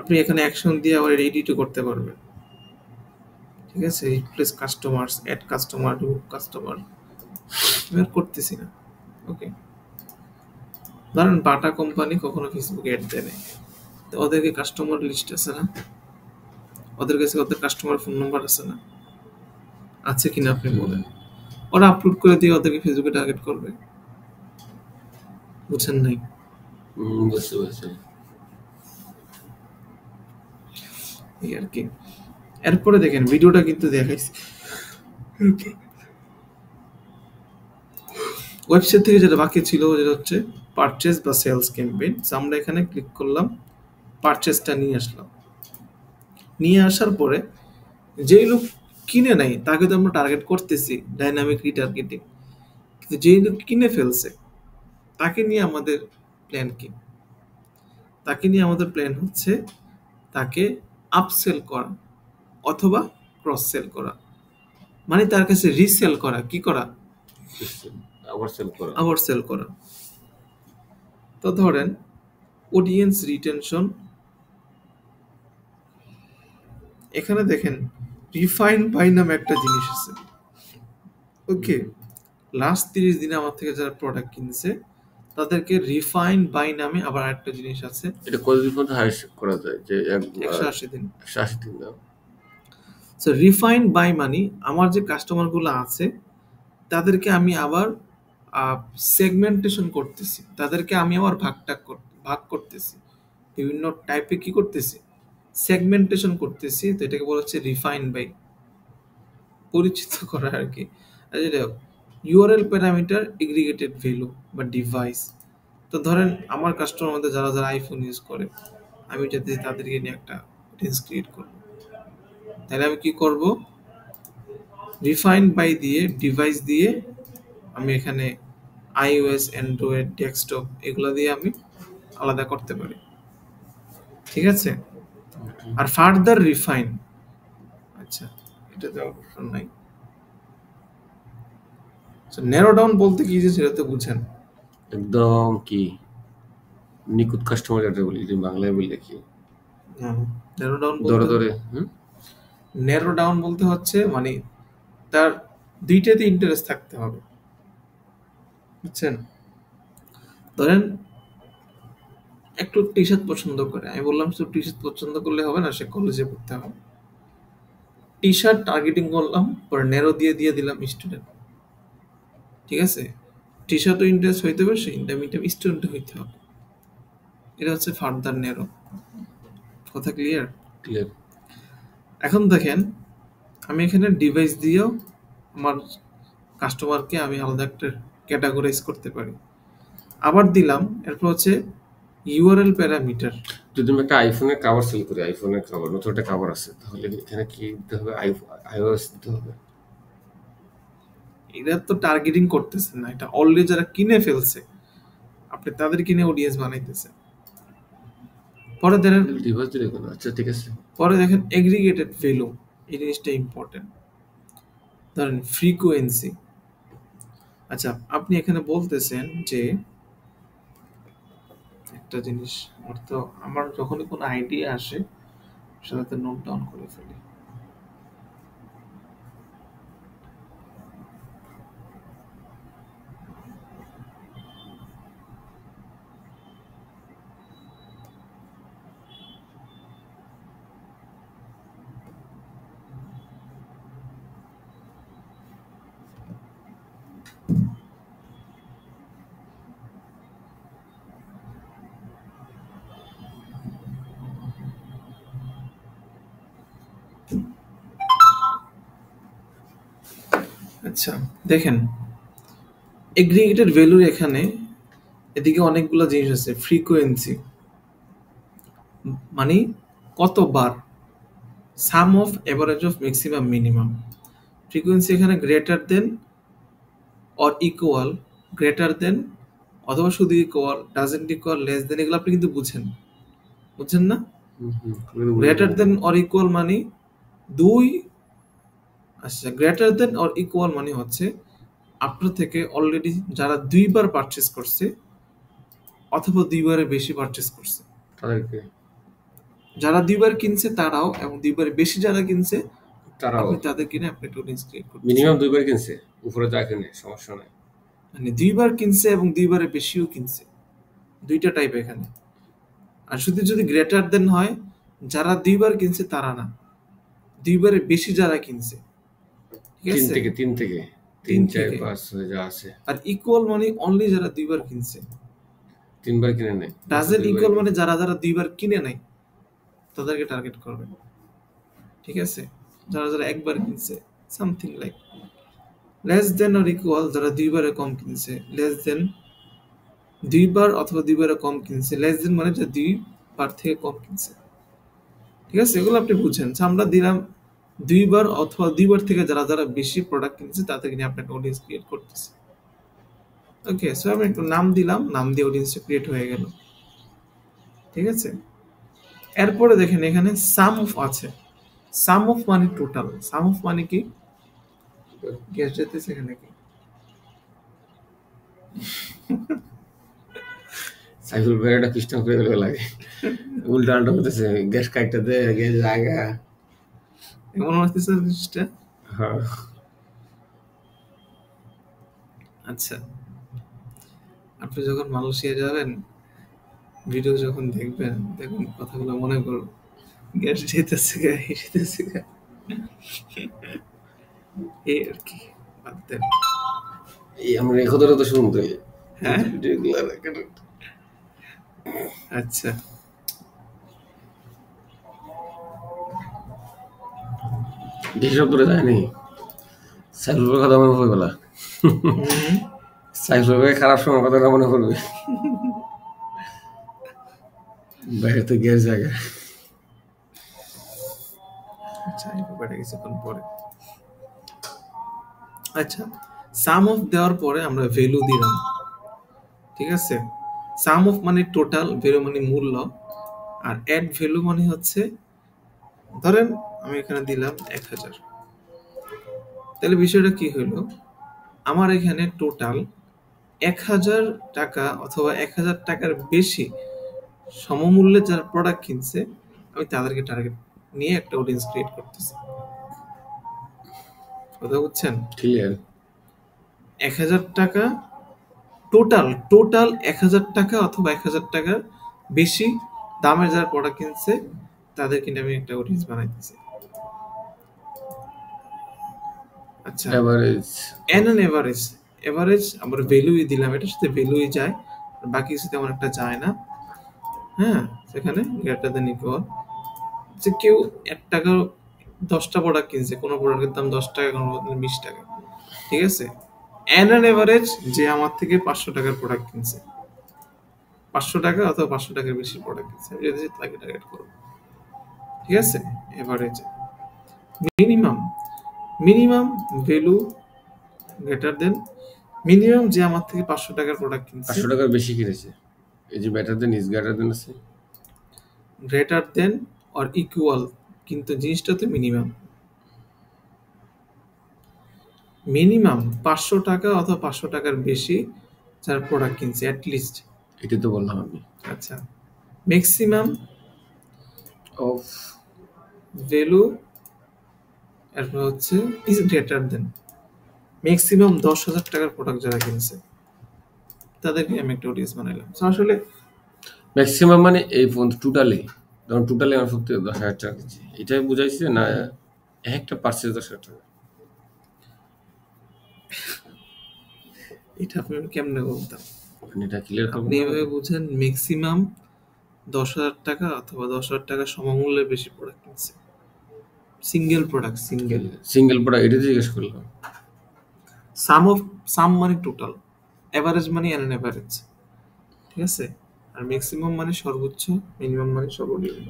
আপনি এখানে অ্যাকশন দিয়ে আবার এডিটও করতে পারবেন, ঠিক আছে? Replace customers, add customer, remove customer, আমি আর করতেছি না। ওকে, ধরেন বাটা কোম্পানি কখনো ফেসবুকে অ্যাড দেয় না, তো ওদেরকে কাস্টমার লিস্ট আছে না, ওদের কাছে ওদের কাস্টমার ফোন নাম্বার আছে না, আছে কিনা আপনি বলেন? ওরা আপলোড করে দিয়ে ওদেরকে ফেসবুকে টার্গেট করবে, বুঝছেন নাই? বুঝতে পারছি। এই আর কি। এরপরে দেখেন ভিডিওটা কিন্তু দেখাইছি, ওয়েবসাইট থেকে যেটা বাকি ছিল যেটা হচ্ছে পারচেজ বা সেলস ক্যাম্পেইন। আমরা এখানে ক্লিক করলাম, পারচেজটা নিয়ে আসলাম, নিয়ে আসার পরে যেই লোক কিনে নাই তাকে তো আমরা টার্গেট করতেছি, ডাইনামিক রিটার্গেটিং। কিন্তু যেই লোক কিনে ফেলছে তাকে নিয়ে আমাদের প্ল্যান কি? তাকে নিয়ে আমাদের প্ল্যান হচ্ছে তাকে আপসেল করা অথবা ক্রস সেল করা, মানে তার কাছে রিসেল করা, কি করা? আবার সেল করা। তো ধরেন অডিয়েন্স রিটেনশন, এখানে দেখেন রিফাইন বাই নামে একটা জিনিস আছে। ওকে, লাস্ট 30 দিনে আমার থেকে যারা প্রোডাক্ট কিনছে তাদেরকে রিফাইন বাই নামে আবার একটা জিনিস আছে। এটা কতদিন পর্যন্ত হাইস্ট করা যায়? যে 180 দিন। 180 দিন না? সো রিফাইন বাই মানি আমার যে কাস্টমারগুলো আছে তাদেরকে আমি আবার সেগমেন্টেশন করতেছি, তাদেরকে আমি আবার ভাগ করতেছি বিভিন্ন টাইপে, কি করতেছি, সেগমেন্টেশন করতেছি। তো এটাকে বলা হচ্ছে রিফাইন বাই, পরিচিত করা আর কি। যেটা ইউআরএল প্যারামিটার এগ্রিগেটেড ভ্যালু বা ডিভাইস। তো ধরেন আমার কাস্টমার মধ্যে যারা যারা আইফোন ইউজ করে, আমি যাতে তাদেরকে নিয়ে একটা অডিয়েন্স ক্রিয়েট করব, তাহলে আমি কি করব, রিফাইন বাই দিয়ে ডিভাইস দিয়ে আমি এখানে আইওএস, অ্যান্ড্রয়েড, ডেস্কটপ এগুলো দিয়ে আমি আলাদা করতে পারি। ঠিক আছে? আর ফার্দার রিফাইন, আচ্ছা এটা তো অপশন নাই। ন্যারো ডাউন বলতে কি যে সেটা তো বুঝেন একদম কি নিখুঁত কাস্টমার যেটা বলি, যে বাংলায় বললে কি ন্যারো ডাউন ধরে ধরে ন্যারো ডাউন বলতে হচ্ছে মানে তার দুইটাতে ইন্টারেস্ট থাকতে হবে, বুঝছেন? ধরেন একটু টি শার্ট পছন্দ করে, আমি বললাম শুধু টি শার্ট পছন্দ করলে হবে না, সে কলেজে পড়তে হবে। টি শার্ট টার্গেটিং করলাম, পরে ন্যারো দিয়ে দিয়ে দিলাম স্টুডেন্ট। ঠিক আছে? টি শার্টও ইন্টারেস্ট হইতে হবে, সেই ইন্টারমিডিয়েট স্টুডেন্ট হইতে হবে। এটা হচ্ছে ফার্দার ন্যারো। কথা ক্লিয়ার? ক্লিয়ার। এখন দেখেন আমি এখানে ডিভাইস দিয়েও আমার কাস্টমারকে আমি আলাদা একটা ক্যাটাগরাইজ করতে পারি। আবার দিলাম, এরপর হচ্ছে ইউআরএল প্যারামিটার। যদি আমি একটা আইফোনের কভার সেল করি, আইফোনের কভার, নতুন একটা কভার আছে, তাহলে এখানে কি দিতে হবে? আইওএস দিতে হবে? এটা তো টার্গেটিং করতেছেন না, এটা অলরেডি যারা কিনে ফেলছে আপনি তাদের কিনে অডিয়েন্স বানাইতেছে। পরে দেখেন ডিভাইস দিলে কোনো, আচ্ছা ঠিক আছে। পরে দেখেন এগ্রিগেটেড ভ্যালু, এই জিনিসটা ইম্পর্টেন্ট। ধরেন ফ্রিকোয়েন্সি, আচ্ছা আপনি এখানে বলতেছেন যে একটা জিনিস, আমার যখনই কোনো আইডিয়া আসে সেটাতে নোট ডাউন করে ফেলি। আচ্ছা দেখেন এগ্রিগেটেড ভ্যালুর এখানে এদিকে অনেকগুলো জিনিস আছে। ফ্রিকোয়েন্সি মানে কতবার, sum of average of maximum minimum. Frequency এখানে greater than or equal, greater than অথবা শুধু equal, doesn't equal, less than, এগুলো আপনি কিন্তু বুঝছেন না? গ্রেটার দেন অর ইকুয়াল মানে দুই, আচ্ছা গ্রেটার দেন অর ইকুয়াল মানে হচ্ছে আপনার থেকে অলরেডি যারা দুইবার পারচেজ করছে অথবা দুইবারের বেশি পারচেজ করছে, তাদেরকে, যারা দুইবার কিনছে তারাও, এবং দুইবারের বেশি যারা কিনছে তারাও, আপনি তাদের কিনে আপনি একটা অডিয়েন্স ক্রিয়েট করতে। মিনিমাম দুইবার কিনছে, উপরে যা কিনে সমস্যা নাই, মানে দুইবার কিনছে এবং দুইবারের বেশিও কিনছে, দুইটা টাইপ এখানে। আর শুধু যদি গ্রেটার দেন হয়, যারা দুইবার কিনছে তারা না, দুইবারের বেশি যারা কিনছে। ঠিক আছে? তিন থেকে 3 4 5 6 যা আছে। আর ইকুয়াল মানে অনলি যারা দুইবার কিনছে, তিনবার কিনে নেয়। ডাজেন্ট ইকুয়াল মানে যারা যারা দুইবার কিনে নাই তাদেরকে টার্গেট করবেন। ঠিক আছে? যারা যারা একবার কিনছে, something like. Less than or equal যারা দুইবারে কম কিনছে, লেস দেন দুইবার অথবা দুইবারে কম কিনছে, লেস দেন মানে যে দুইবার থেকে কম কিনছে। ঠিক আছে? এগুলো আপনি বুঝেন। আমরা দিলাম দুইবার অথবা দুইবার থেকে যারা যারা বেশি প্রোডাক্ট কিনছে তাদেরকে নিয়ে আপনি একটা অডিয়েন্স ক্রিয়েট করতেছে। ওকে, সো আমি একটু নাম দিলাম, নাম দিয়ে অডিয়েন্সটা ক্রিয়েট হয়ে গেল। ঠিক আছে? এরপরে দেখেন এখানে সাম অফ আছে। সাম অফ মানে টোটাল। সাম অফ মানে কি? গ্যাস যেতেছে এখানে কি? সাইকেল বেড়াটা পিস্টন করে গেলে লাগে, উল্টা আল্টা হতেছে, গ্যাস কাটতে দে, গ্যাস জায়গা এমন হচ্ছে জিনিসটা। হ্যাঁ আচ্ছা, আপনি যখন মালয়েশিয়া যাবেন, ভিডিও যখন দেখবেন, দেখুন কথাগুলো মনে করুন, গ্যাস যেতেছে গা, যেতেছে গা, এই আর কি। বাদ দেন। এই আমরা এই কথাটা তো শুনতে হ্যাঁ, আচ্ছা, যেসব ধরে যায়নি সাইফুলের কথা মনে পড়বে বলা, সাইফুলের খারাপ সময় কথাটা মনে পড়বে, বাইরে তো গ্যাস জায়গা। আচ্ছা, এই ব্যাপারটা কিছুক্ষণ পরে। আচ্ছা, সাম অফ দেওয়ার পরে আমরা ভ্যালু দিলাম, ঠিক আছে? সাম অফ মানে টোটাল, ভ্যালু মানে মূল্য, আর অ্যাড ভ্যালু মানে হচ্ছে, ধরেন আমি এখানে দিলাম 1000, তাহলে বিষয়টা কি হইলো, আমার এখানে টোটাল 1000 টাকা অথবা 1000 টাকার বেশি সমমূল্যে যারা প্রোডাক্ট কিনছে, আমি তাদেরকে টার্গেট নিয়ে একটা অডিয়েন্স ক্রিয়েট করতেছি। কথা বুঝছেন? ক্লিয়ার। 1000 টাকা টোটাল, টোটাল 1000 টাকা অথবা 1000 টাকার বেশি দামের যারা প্রোডাক্ট কিনছে, তাদেরকে নিয়ে আমি একটা অডিয়েন্স বানাইতেছি। আচ্ছা, এভারেজ এন এভারেজ, এভারেজ আমরা ভ্যালুই দিলাম, এটার সাথে ভ্যালুই যায়, বাকি কিছু তেমন একটা যায় না। হ্যাঁ, সেখানে গ্রেটার দেন ইকুয়াল, যে কেউ 1 টাকা 10টা প্রোডাক্ট কিনছে, কোনো প্রোডাক্টের দাম 10 টাকা, কোনো প্রোডাক্টের 20 টাকা, ঠিক আছে? অ্যান এভারেজ যে আমার থেকে 500 টাকার প্রোডাক্ট কিনছে, 500 টাকা অথবা 500 টাকার বেশি প্রোডাক্ট কিনছে, আমি যদি তাকে টার্গেট করবো, ঠিক আছে? Average. Minimum, minimum value greater than, minimum যে আমার থেকে 500 টাকার প্রোডাক্ট কিনছে, 500 টাকার বেশি কিনেছে, এই যে better then is greater than আছে, গ্রেটার দেন অর ইকুয়াল, কিন্তু জিনিসটা তো মিনিমাম। মিনিমাম 500 টাকা অথবা 500 টাকার বেশি যার প্রোডাক্ট কিনছে অ্যাটলিস্ট, এটা তো বললাম আমি। আচ্ছা, ম্যাক্সিমাম অফ ভ্যালু, এরপর হচ্ছে ইজ গ্রেটার দেন, ম্যাক্সিমাম 10,000 টাকার প্রোডাক্ট যারা কিনছে, তাদেরকে আমি একটা অডিয়েন্স বানাইলাম। আসলে ম্যাক্সিমাম মানে এই ফোন টোটালি, ধরুন টোটালি আমার সত্যি 10,000 টাকা কিনছে, এটাই বুঝাইছে না একটা পার্সেস 10,000 টাকা? এটা আপনি কেমনে বলতাম, এটা ক্লিয়ার করবো আপনি এভাবে বুঝেন ম্যাক্সিমাম 10,000 টাকা অথবা 10,000 টাকা সমমূল্যের বেশি প্রোডাক্ট কিনছে, সিঙ্গেল প্রোডাক্ট, সিঙ্গেল প্রোডাক্ট, এটা জিজ্ঞেস করলাম। সাম অফ, সাম মানে টোটাল, এভারেজ মানে অ্যান এভারেজ, ঠিক আছে? আর ম্যাক্সিমাম মানে সর্বোচ্চ, মিনিমাম মানে সর্বনিম্ন।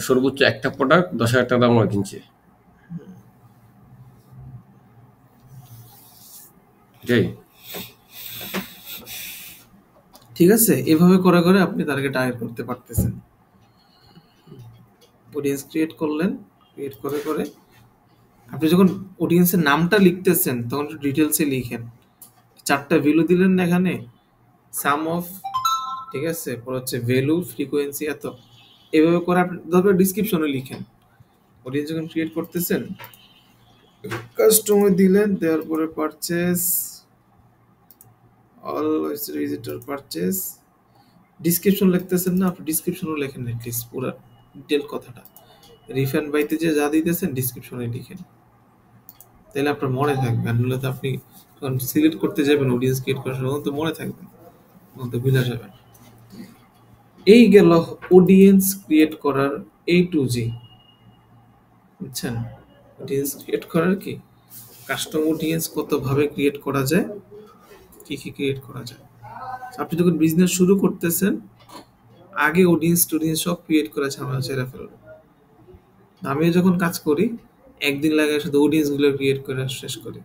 সর্বোচ্চ একটা প্রোডাক্ট 10,000 টাকা দাম আমার কিনছে, এটাই। ঠিক আছে, এভাবে করে করে আপনি তাদেরকে টার্গেট করতে পারতেছেন। অডিয়েন্স ক্রিয়েট করলেন, ক্রিয়েট করে করে আপনি যখন অডিয়েন্সের নামটা লিখতেছেন, তখন একটু ডিটেলসে লিখেন। 4টা ভ্যালু দিলেন না এখানে, সাম অফ, ঠিক আছে, পর হচ্ছে ভ্যালু, ফ্রিকোয়েন্সি, এত, এভাবে করে আপনি দরকার ডিসক্রিপশনে লিখেন। অডিয়েন্স যখন ক্রিয়েট করতেছেন, কাস্টমার দিলেন, দেওয়ার পরে purchase, always visitor purchase, description লিখতেছেন না, আপনি ডিসক্রিপশনও লেখেন অ্যাটলিস্ট পুরো ডিটেল কথাটা। রিফান্ড বাইতে যে যা দিতেছেন ডিসক্রিপশনে লিখেন, তাহলে আপনার মনে থাকবে। আর নইলে তো আপনি যখন সিলেক্ট করতে যাবেন অডিয়েন্স ক্রিয়েট করার সময়, তো মনে থাকবে না, তখন তো ভুলে যাবেন। এই গেল অডিয়েন্স ক্রিয়েট করার A to Z, বুঝছেন? অডিয়েন্স ক্রিয়েট করার কি, কাস্টম অডিয়েন্স কতভাবে ক্রিয়েট করা যায়, কি কি ক্রিয়েট করা যায়। আপনি যখন বিজনেস শুরু করতেছেন, আগে অডিয়েন্স টডিয়েন্স সব ক্রিয়েট করা ঝামেলা ছেড়ে ফেলবেন। আমিও যখন কাজ করি, একদিন লাগে শুধু অডিয়েন্স গুলো ক্রিয়েট করে শেষ করি।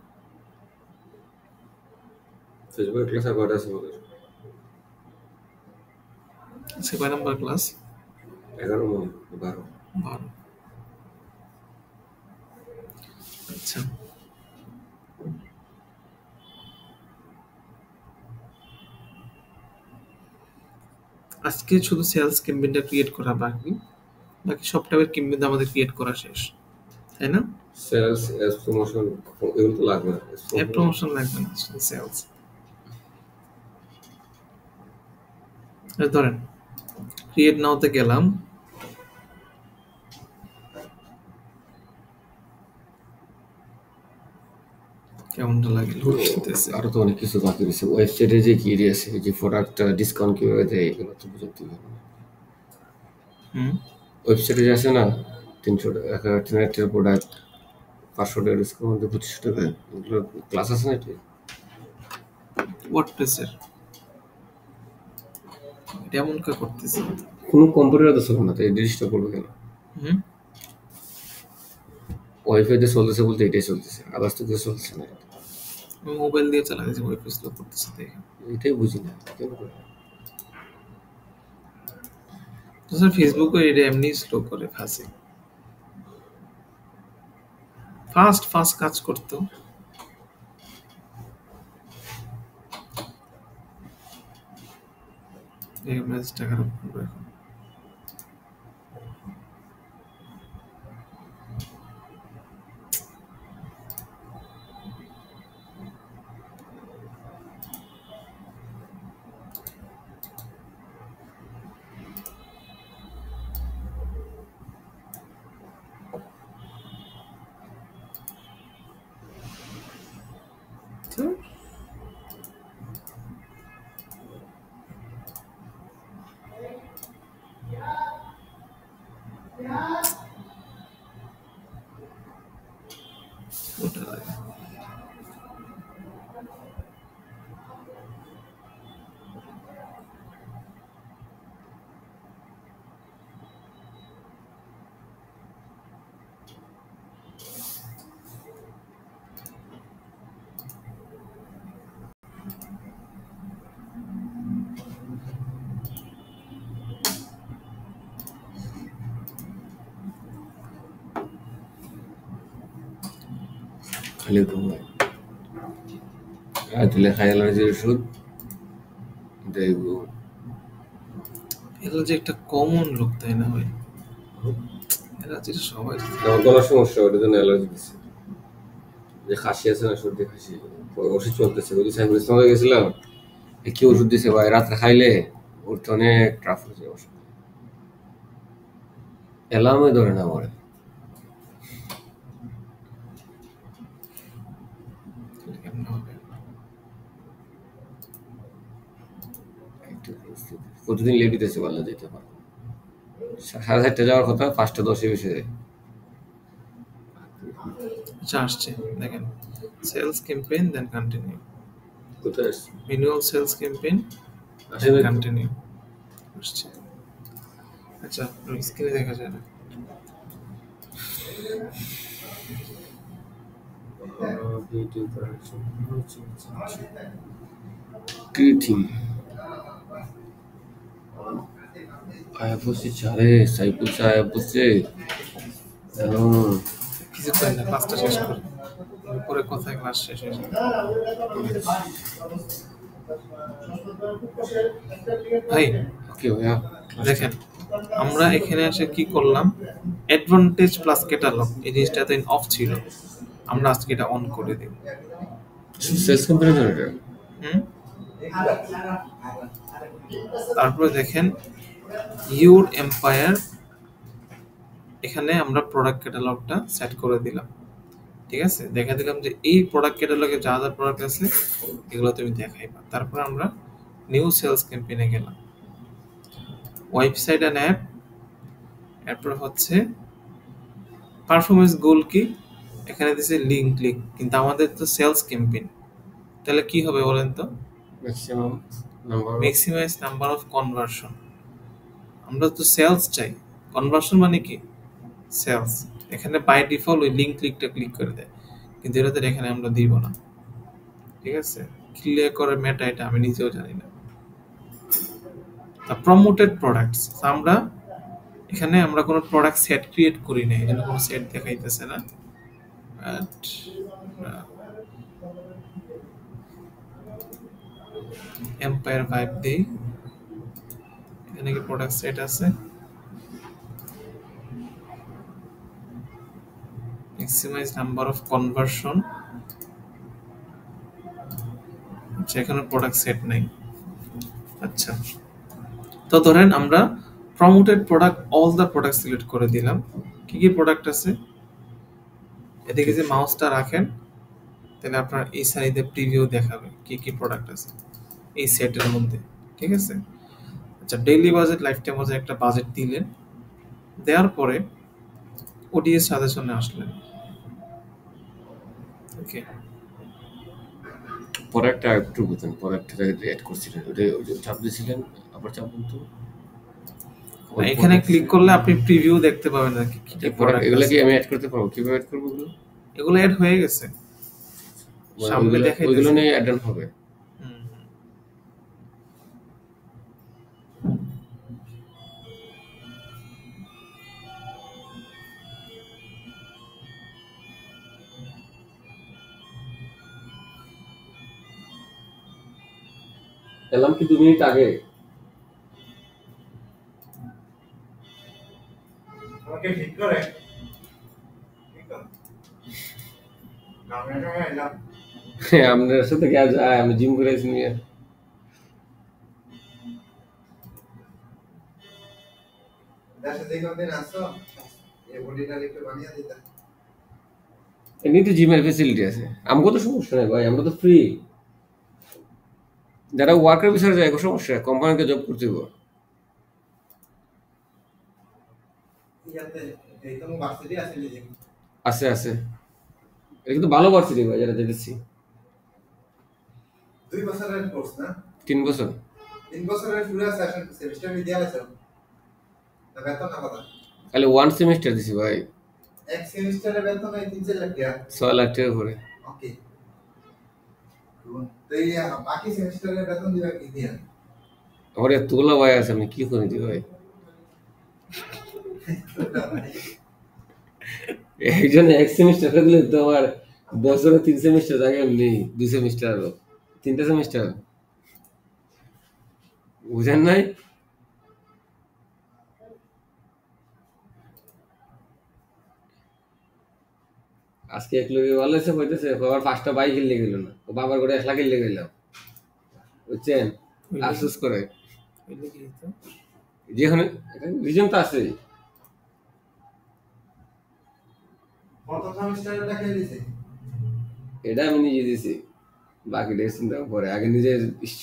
ফেসবুক ক্লাস আর কয়টা আছে আমাদের? আচ্ছা, কয় নাম্বার ক্লাস? 11 মনে 12। 12। আচ্ছা, আজকে শুধু সেলস ক্যাম্পেইনটা ক্রিয়েট করা বাকি, বাকি সব টাইপের ক্যাম্পেইন আমাদের ক্রিয়েট করা শেষ, তাই না? সেলস, এস প্রমোশন এগুলো তো লাগবে না। অ্যাড প্রমোশন লাগবে না, সেলস। ধরেন ক্রিয়েট নাওতে গেলাম, কেমনটা লাগে? আরো তো অনেক কিছু বাকি রয়েছে। ওয়েবসাইটে যে কি আছে, যে প্রোডাক্ট ডিসকাউন্ট কিভাবে দেয়, এগুলো তো বুঝতে হবে। ওয়েবসাইটে যে আছে না 300 টাকা 1000 প্রোডাক্ট 500 টাকা ডিসকাউন্ট 25 টাকা, এগুলো ক্লাস আছে না? এটা ওয়ার্ডপ্রেসের এমন কা করতেছে, কোনো কম্পিউটার তো চলবে না, তো এই জিনিসটা করবে কেন? ওয়াইফাইতে চলতেছে বলতে এটাই চলতেছে, আদার্স তো কিছু চলছে না। মোবাইল দিয়ে চালাতেছি, ওয়াইফাই স্লো করতেছে, দেখেন। এটাই বুঝি না কেন করে। তো স্যার ফেসবুকে এটা এমনি স্লো করে, ফাস্ট কাজ করতো। এই মেসেজটা খারাপ করবো এখন। খালি ঘুমায়, রাত্রে খাই অ্যালার্জির ওষুধ দেখব। অ্যালার্জি একটা কমন রোগ, তাই না ভাই? অ্যালার্জি সবাই, আমার গলার সমস্যা, ওটার জন্য অ্যালার্জি দিচ্ছে। যে খাসি আছে না, সর্দি খাসি, ওষুধ চলতেছে। ওই যে সাইফুল ইসলামে গেছিলাম, কি ওষুধ দিছে ভাই, রাত্রে খাইলে উঠতে অনেক টাফ হয়েছে ওষুধ, অ্যালার্মে ধরে না আমার। প্রতিদিন লেট দিতেছে, ভালো যেতে পারে 7:30 যাওয়ার কথা, 5:10 বেশি যায়। আচ্ছা আসছে, দেখেন সেলস ক্যাম্পেইন দেন কন্টিনিউ। কোথায় আসছে? ম্যানুয়াল সেলস ক্যাম্পেইন আসলে কন্টিনিউ আসছে। আচ্ছা স্ক্রিনে দেখা যায় না। গ্রিটিং আয়া বসে চারে সাইফুল সাহেব বসে কিছু করেন না, ক্লাসটা শেষ করে পরে কথায় ক্লাস শেষ হয়ে যাবে। ভাই ওকে ভাইয়া, দেখেন আমরা এখানে এসে কি করলাম, অ্যাডভান্টেজ প্লাস ক্যাটালগ, এই জিনিসটা এতদিন অফ ছিল, আমরা আজকে এটা অন করে দিই। সেলস কোম্পানি জন্য এটা। তারপরে দেখেন ইউর এম্পায়ার, এখানে আমরা প্রোডাক্ট ক্যাটালগটা সেট করে দিলাম। ঠিক আছে, দেখা দিলাম যে এই প্রোডাক্ট ক্যাটালগে যা যা প্রোডাক্ট আছে এগুলো তুমি দেখাইবা। তারপর আমরা নিউ সেলস ক্যাম্পেইনে গেলাম, ওয়েবসাইট অ্যান্ড অ্যাপ, এরপর হচ্ছে পারফরমেন্স গোল কি, এখানে দিছে লিঙ্ক ক্লিক, কিন্তু আমাদের তো সেলস ক্যাম্পেইন, তাহলে কি হবে বলেন তো? Maximise number of conversion. আমরা তো সেলস চাই, কনভার্সন মানে কি সেলস। এখানে বাই ডিফল্ট ওই লিঙ্ক ক্লিকটা ক্লিক করে দেয়, কিন্তু এটাতে এখানে আমরা দিব না। ঠিক আছে, ক্লিয়ার করে মেটা, এটা আমি নিজেও জানি না। প্রমোটেড প্রোডাক্টস, আমরা এখানে আমরা কোনো প্রোডাক্ট সেট ক্রিয়েট করি না, এজন্য কোনো সেট দেখাইতেছে না। এম্পায়ার ভাইব দেই, এখানে কি প্রোডাক্ট সেট আছে? Maximise number of conversion. আচ্ছা, এখানে প্রোডাক্ট সেট নাই। আচ্ছা, তো ধরেন আমরা promoted product all the product select করে দিলাম। কি কি প্রোডাক্ট আছে এদিকে যে মাউসটা রাখেন তাহলে আপনার এই সাইডে প্রিভিউ দেখাবে কি কি প্রোডাক্ট আছে এই সেটের মধ্যে, ঠিক আছে। আচ্ছা, daily budget, life time budget, একটা বাজেট দিলেন, দেওয়ার পরে ওডিএস সাজেশনে আসলেন। ওকে, প্রোডাক্টটা একটু বুঝুন, প্রোডাক্টটা অ্যাড করছিলেন ওটা চাপ দিয়েছিলেন, আবার চাপ কিন্তু এখানে ক্লিক করলে আপনি প্রিভিউ দেখতে পাবেন আর কি কি প্রোডাক্ট। এগুলো কি আমি অ্যাড করতে পারবো? কিভাবে অ্যাড করব এগুলো? এগুলো অ্যাড হয়ে গেছে, সামনে দেখাই ওইগুলো নিয়ে অ্যাড অন হবে। এলাম কি 2 মিনিট আগে? আমাকে ঠিক করে ঠিক আছে আমরা সময় এলাম। আপনার সাথে কে যায়? আমি জিম করে আসি নিয়ে। দেশে যে কোন দিন আসো এই বডিটা একটু বানিয়ে দিতে। এমনি তো জিমের ফ্যাসিলিটি আছে, আমাকে তো সমস্যা নেই ভাই, আমরা তো ফ্রি। যারা ওয়ার্কার বিষয়ে যায় কোনো সমস্যা, কোম্পানিতে জব করতে হবে। ইয়াতে এই তো ভার্সিটি আছে নিজে আছে আছে, এটা কিন্তু ভালো ভার্সিটি ভাই যারা যেতেছি। 2 বছরের কোর্স না? 3 বছর। 3 বছরের পুরো সেশন সেমিস্টার দিয়ে আছে না? বেতন না কথা খালি 1 সেমিস্টার দিছি ভাই, এক সেমিস্টারের বেতন এই 3 লাখ টাকা। 6 লাখ টাকা করে। ওকে, তো এই বাকি সেমিস্টারের বেতন দিবা কি দিয়া? আমার এতগুলো ভাই আছে, আমি কি করে দিই ভাই? একজন এক সেমিস্টার দিলে তো আমার বছরে 3 সেমিস্টার থাকে, নেই 2 সেমিস্টার আরো 3টা সেমিস্টার, বুঝেন নাই? আজকে এক লোক ভালো আছে কইতেছে আবার 5টা বাইক কিনলে গেল না, ও বাবার করে 1 লাখ কিনলে গেলাম, বুঝছেন? আফসোস করে যেখানে রিজন তো আছে। কত সেমিস্টারটা কে দিছে? এটা আমি নিজে দিছি, বাকিটা চিন্তা পরে, আগে নিজে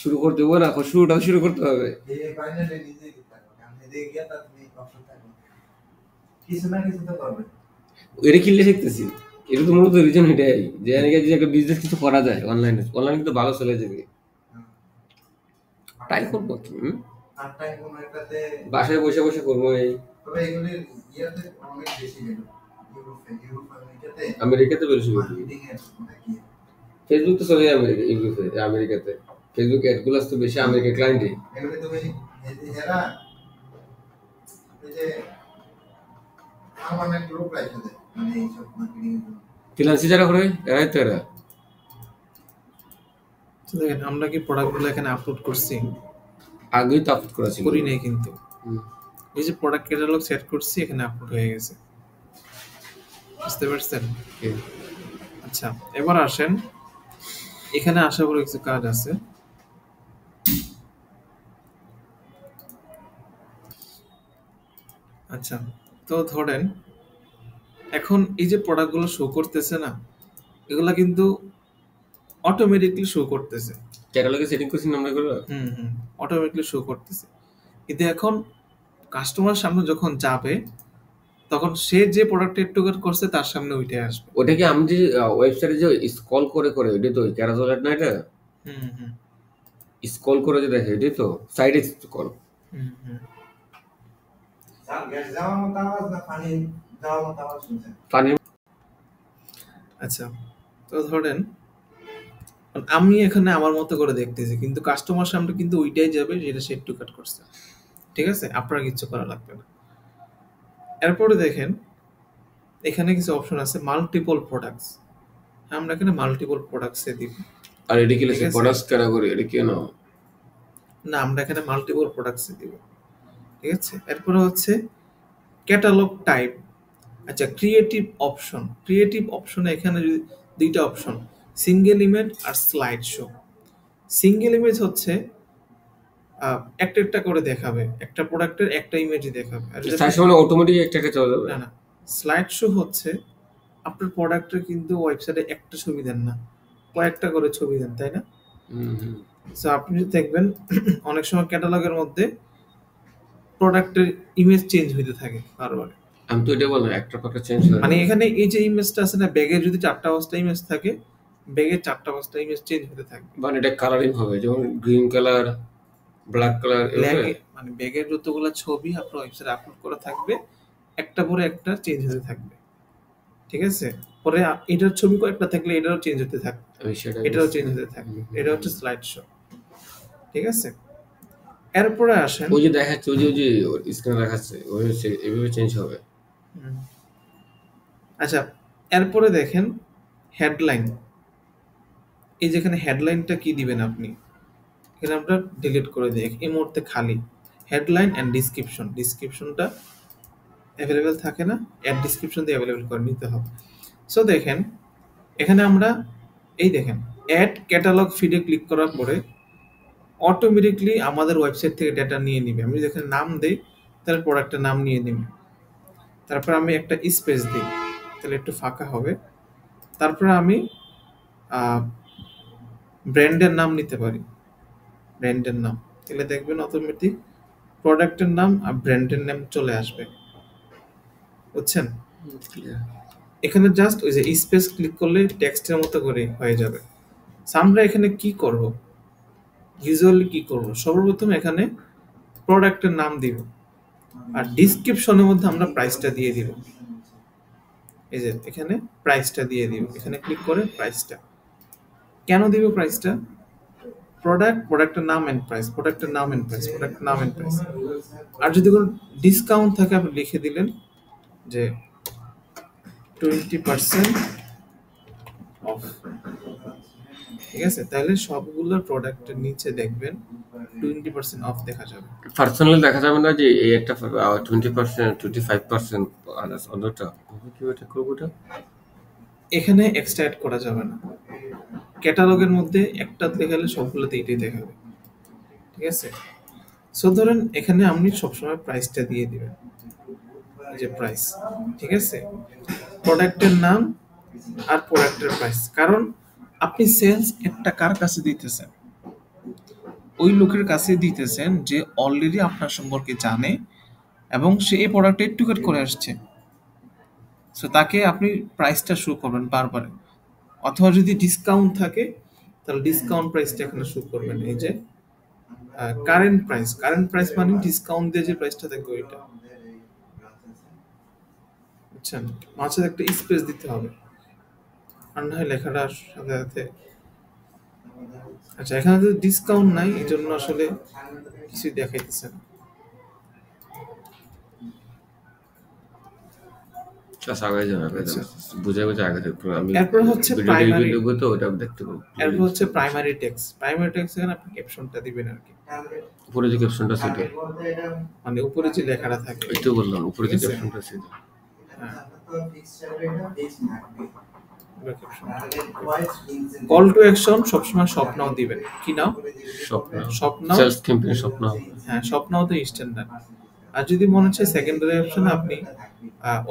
শুরু করতে হবে না, শুরুটাও শুরু করতে হবে। এই ফাইনালি নিজে দিতে হবে, কারণ এদিকে গিয়া তা তুমি অপশন থাকবে কিছু না কিছু তো করবে। এটা কিনলে শিখতেছি, এটা তো মূলত রিজন এটাই যে যে একটা বিজনেস কিছু করা যায় অনলাইনে, অনলাইনে কিন্তু ভালো চলে যাবে। ট্রাই করবো কি আর টাইম কোন একটাতে বাসায় বসে বসে করবো এই। তবে এগুলির ইয়াতে অনেক বেশি গেল ইউরোপ আমেরিকাতে, আমেরিকাতে বেশি মার্কেটিং এর নাকি ফেসবুক তো চলে আমেরিকা, ইউরোপে, আমেরিকাতে ফেসবুক অ্যাডগুলো তো বেশি আমেরিকা ক্লায়েন্টে। এগুলি তুমি এরা এই যে পার্মানেন্ট গ্রুপ রাখতে দেয় মানে এই সব মার্কেটিং এর জন্য ফ্রিল্যান্সি যারা করে এরাই তো এরা। তো দেখেন আমরা কি প্রোডাক্টগুলো এখানে আপলোড করছি? আগেই তো আপলোড করা ছিল, করি নাই কিন্তু। এই যে প্রোডাক্ট ক্যাটালগ সেট করছি, এখানে আপলোড হয়ে গেছে, বুঝতে পারছেন? আচ্ছা, এবার আসেন, এখানে আসার পরে কিছু কাজ আছে। আচ্ছা, তো ধরেন এখন এই যে প্রোডাক্টগুলো শো করতেছে না, এগুলা কিন্তু অটোমেটিকলি শো করতেছে, ক্যাটালগে সেটিং করছি আমরা এগুলো। অটোমেটিকলি শো করতেছে। কিন্তু এখন কাস্টমার সামনে যখন যাবে তখন সে যে প্রোডাক্টটা একটু করছে তার সামনে ওইটাই আসবে। ওটা কি আমি যে ওয়েবসাইটে যে স্ক্রল করে করে ওইটাই তো ক্যারাসেল অ্যাড না? এটা স্ক্রল করে যে দেখে এটাই তো সাইডে স্ক্রল। স্যার গ্যাস যাওয়ার মতো আওয়াজ না পানি যাওয়ার মতো আওয়াজ শুনছেন? পানি। আচ্ছা, তো ধরেন আমি এখানে আমার মতো করে দেখতেছি, কিন্তু কাস্টমার সামনে কিন্তু ওইটাই যাবে যেটা সে একটু কাট করছে, ঠিক আছে? আপনার কিছু করা লাগবে না। এরপরে দেখেন এখানে কিছু অপশন আছে, মাল্টিপল প্রোডাক্টস। আমরা এখানে মাল্টিপল প্রোডাক্টসে দিব। আর এটা কি লেখা প্রোডাক্টস ক্যাটাগরি, এটা কি না? না, আমরা এখানে মাল্টিপল প্রোডাক্টসে দিব, ঠিক আছে? এরপরে হচ্ছে ক্যাটালগ টাইপ। আচ্ছা, ক্রিয়েটিভ অপশনে এখানে যদি দুইটা অপশন, সিঙ্গেল ইমেজ আর স্লাইড শো। সিঙ্গেল ইমেজ হচ্ছে একটা একটা করে দেখাবে, একটা প্রোডাক্টের একটা ইমেজই দেখাবে। আর তার সামনে অটোমেটিক একটা একটা চলে যাবে। না, স্লাইড শো হচ্ছে আপনার প্রোডাক্টের কিন্তু ওয়েবসাইটে একটা ছবি দেন না, কয়েকটা করে ছবি দেন, তাই না? সো আপনি দেখবেন অনেক সময় ক্যাটালগের মধ্যে প্রোডাক্টের ইমেজ চেঞ্জ হইতে থাকে বারবার। আমি তো এটা বললাম একটা পাকা চেঞ্জ হয়, মানে এখানে এই যে ইমেজটা আছে না, ব্যাগে যদি 4টা-5টা ইমেজ থাকে, ব্যাগে 4টা-5টা ইমেজ চেঞ্জ হতে থাকবে। মানে এটা কালারিং হবে, যেমন গ্রিন কালার, ব্ল্যাক কালার, মানে ব্যাগের যতগুলো ছবি আপনার ওয়েবসাইটে আপলোড করা থাকবে, একটা পরে একটা চেঞ্জ হতে থাকবে, ঠিক আছে? পরে এটার ছবি কয়েকটা থাকলে এটারও চেঞ্জ হতে থাকবে, এটারও চেঞ্জ হতে থাকবে। এটা হচ্ছে স্লাইড শো, ঠিক আছে? এরপরে আসেন, ওই যে দেখাচ্ছে, ওই যে স্ক্রিনে দেখাচ্ছে, ওই এইভাবে চেঞ্জ হবে। আচ্ছা, এরপরে দেখেন হেডলাইন। এই যেখানে হেডলাইনটা কি দিবেন আপনি, এখানে আমরা ডিলিট করে দিই, এই মুহূর্তে খালি হেডলাইন অ্যান্ড ডিসক্রিপশনটা অ্যাভেলেবেল থাকে না, অ্যাড ডিসক্রিপশন দিয়ে অ্যাভেলেবেল করে নিতে হবে। সো দেখেন এখানে আমরা এই দেখেন অ্যাড ক্যাটালগ ফিডে ক্লিক করার পরে অটোমেটিকলি আমাদের ওয়েবসাইট থেকে ডেটা নিয়ে নিবে। আমি যদি এখানে নাম দিই তাহলে প্রোডাক্টের নাম নিয়ে নিবে, তারপর আমি একটা স্পেস দিই তাহলে একটু ফাঁকা হবে, তারপরে আমি ব্র্যান্ডের নাম নিতে পারি, ব্র্যান্ডের নাম, তাহলে দেখবেন অটোমেটিক প্রোডাক্টের নাম আর ব্র্যান্ডের নাম চলে আসবে, বুঝছেন? এখানে জাস্ট ওই যে স্পেস ক্লিক করলে টেক্সটের মতো করে হয়ে যাবে। আমরা এখানে কি করব, ইউজুয়ালি কি করব, সর্বপ্রথম এখানে প্রোডাক্টের নাম দিব আর ডিসক্রিপশনের মধ্যে আমরা প্রাইসটা দিয়ে দিব। এই যে এখানে প্রাইসটা দিয়ে দিব, এখানে ক্লিক করে প্রাইসটা কেন দিব, প্রাইসটা প্রোডাক্টের নাম এন্ড প্রাইস, প্রোডাক্টের নাম এন্ড প্রাইস, প্রোডাক্টের নাম এন্ড প্রাইস। আর যদি কোনো ডিসকাউন্ট থাকে আপনি লিখে দিলেন যে 20% অফ, ঠিক আছে? তাহলে সবগুলো প্রোডাক্টের নিচে দেখবেন 20% অফ দেখা যাবে। পার্সোনালি দেখা যাবে না যে এই একটা 20%, 25% অন্যটা কি ওটা করব, ওটা এখানে এক্সট্রা অ্যাড করা যাবে না। ক্যাটালগের মধ্যে একটা দেখালে সবগুলোতে এটাই দেখাবে, ঠিক আছে? সো ধরেন এখানে আপনি সবসময় প্রাইসটা দিয়ে দিবেন, এই যে প্রাইস, ঠিক আছে? প্রোডাক্টের নাম আর প্রোডাক্টের প্রাইস, কারণ আপনি সেলস একটা কার কাছে দিতেছেন, ওই লোকের কাছে দিতেছেন যে অলরেডি আপনার সম্পর্কে জানে এবং সে এই প্রোডাক্টে ডুপ্লিকেট করে আসছে। সো তাকে আপনি প্রাইসটা শো করবেন বারবার, অথবা যদি ডিসকাউন্ট থাকে তাহলে ডিসকাউন্ট প্রাইসটা এখানে শো করবেন। এই যে কারেন্ট প্রাইস মানে ডিসকাউন্ট দিয়ে যে প্রাইসটা থাকবে ওইটা, বুঝছেন? মাঝে একটা স্পেস দিতে হবে, আর না হয় লেখাটার সাথে সাথে। আচ্ছা, এখানে তো ডিসকাউন্ট নাই, এই জন্য আসলে কিছুই দেখাইতেছে না। এরপর হচ্ছে প্রাইমারি টেক্সট। প্রাইমারি টেক্সট এখানে আপনি ক্যাপশনটা দিবেন আর কি, উপরে যে ক্যাপশনটা সেটা, মানে উপরে যে লেখাটা থাকে, এই তো বললাম উপরে যে ক্যাপশনটা সেটা। কল টু অ্যাকশন সবসময় স্বপ্নও দিবেন, কি নাও? স্বপ্ন, সেলস ক্যাম্পেইন স্বপ্ন, হ্যাঁ স্বপ্নও তো স্ট্যান্ডার্ড। আর যদি মনে হচ্ছে সেকেন্ডারি অপশনে আপনি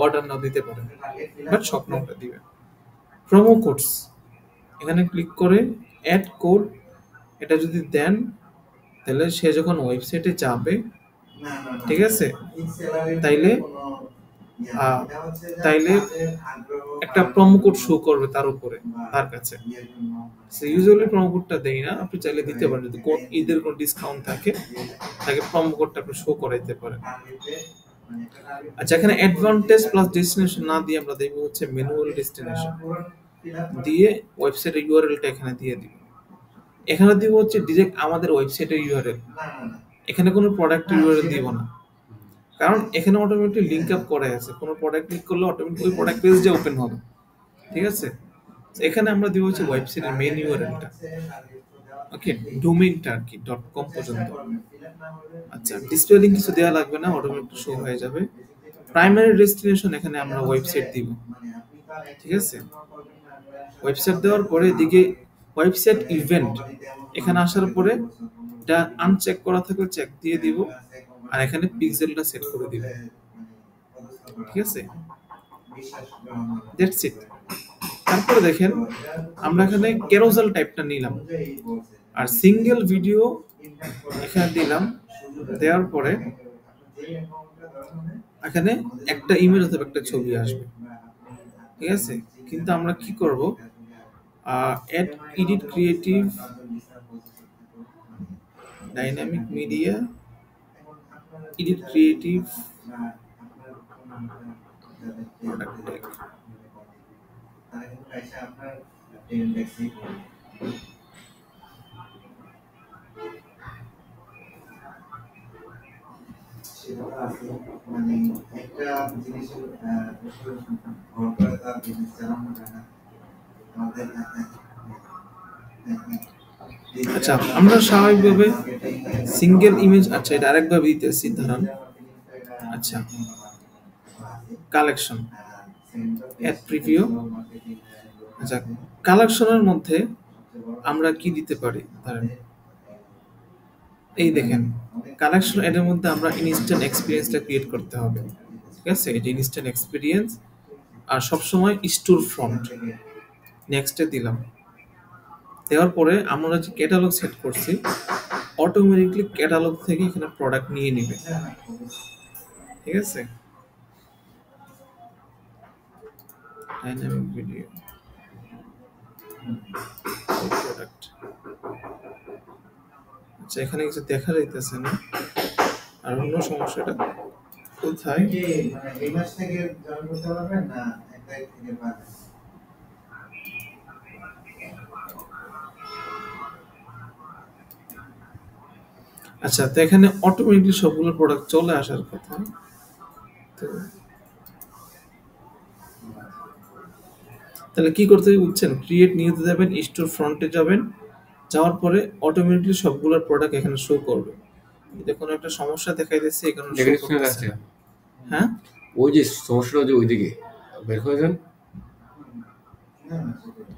অর্ডার নাও দিতে পারেন, বাট স্বপ্নটা দিবেন। প্রোমো কোডস, এখানে ক্লিক করে অ্যাড কোড, এটা যদি দেন তাহলে সে যখন ওয়েবসাইটে যাবে, ঠিক আছে, তাইলে একটা প্রোমো কোড শো করবে তার উপরে, তার কাছে। ইউজুয়ালি প্রোমো কোডটা দেই না, আপনি চাইলে দিতে পারেন, যদি কোন ঈদের কোন ডিসকাউন্ট থাকে তাকে প্রোমো কোডটা আপনি শো করাইতে পারেন। আচ্ছা, এখানে অ্যাডভান্টেজ প্লাস ডেস্টিনেশন না দিয়ে আমরা দেব হচ্ছে ম্যানুয়াল ডেস্টিনেশন দিয়ে ওয়েবসাইটের ইউআরএলটা এখানে দিয়ে দিব। এখানে দিব হচ্ছে ডাইরেক্ট আমাদের ওয়েবসাইটের ইউআরএল, এখানে কোনো প্রোডাক্টের ইউআরএল দিব না, কারণ এখানে অটোমেটিক লিংক আপ করা আছে, কোনো প্রোডাক্ট ক্লিক করলে অটোমেটিক ওই প্রোডাক্ট পেজটা ওপেন হবে, ঠিক আছে? এখানে আমরা দিব হচ্ছে ওয়েবসাইটের মেইন ইউআরএলটা, ওকে, ডোমেইনটা আর কি .com পর্যন্ত। আচ্ছা, ডিসপ্লে লিংক কিছু দেওয়া লাগবে না, অটোমেটিক শো হয়ে যাবে। প্রাইমারি ডেস্টিনেশন এখানে আমরা ওয়েবসাইট দিব, ঠিক আছে। ওয়েবসাইট দেওয়ার পরে এদিকে ওয়েবসাইট ইভেন্ট এখানে আসার পরে এটা আনচেক করা থাকলে চেক দিয়ে দিব, আর এখানে পিক্সেলটা সেট করে দিব, ঠিক আছে। That's it. তারপরে দেখেন আমরা এখানে ক্যারোসেল টাইপটা নিলাম আর সিঙ্গেল ভিডিও এখানে দিলাম। দেওয়ার পরে এখানে একটা ইমেজ অথবা একটা ছবি আসবে, ঠিক আছে। কিন্তু আমরা কি করব, add edit creative dynamic media edit creative product tag. মানে একটা জিনিসের ভর করে তার বিজনেস চালানো যায় না আমাদের। আচ্ছা, আমরা স্বাভাবিকভাবে সিঙ্গেল ইমেজ, আচ্ছা এটা আরেকভাবে দিতেছি, ধরুন আচ্ছা কালেকশন অ্যাড প্রিভিউ। আচ্ছা কালেকশনের মধ্যে আমরা কি দিতে পারি, ধরেন এই দেখেন কালেকশন এর মধ্যে আমরা ইনস্ট্যান্ট এক্সপিরিয়েন্সটা ক্রিয়েট করতে হবে, ঠিক আছে। এই যে ইনস্ট্যান্ট এক্সপিরিয়েন্স আর সবসময় স্টোর ফ্রন্ট, নেক্সটে দিলাম। দেওয়ার পরে আমরা যে ক্যাটালগ সেট করছি অটোমেটিকলি ক্যাটালগ থেকে এখানে প্রোডাক্ট নিয়ে নেবে, ঠিক আছে। ডাইনামিক ভিডিও প্রোডাক্ট, আচ্ছা এখানে কিছু দেখা যাইতেছে না। আর অন্য সমস্যাটা কোথায়, মানে এই মাস থেকে জয়েন করতে পারবেন না এক তারিখ থেকে পাবেন? আচ্ছা তো এখানে অটোমেটিকলি সবগুলো প্রোডাক্ট চলে আসার কথা। তো তাহলে কি করতে হবে বুঝছেন, ক্রিয়েট নিউতে যাবেন, স্টোর ফ্রন্টে যাবেন, যাওয়ার পরে অটোমেটিকলি সবগুলোর প্রোডাক্ট এখানে শো করবে। যদি কোনো একটা সমস্যা দেখাই দিচ্ছে এই কারণে শো করতেছে না। হ্যাঁ ওই যে সমস্যাটা যে ওইদিকে বের হয়ে যান,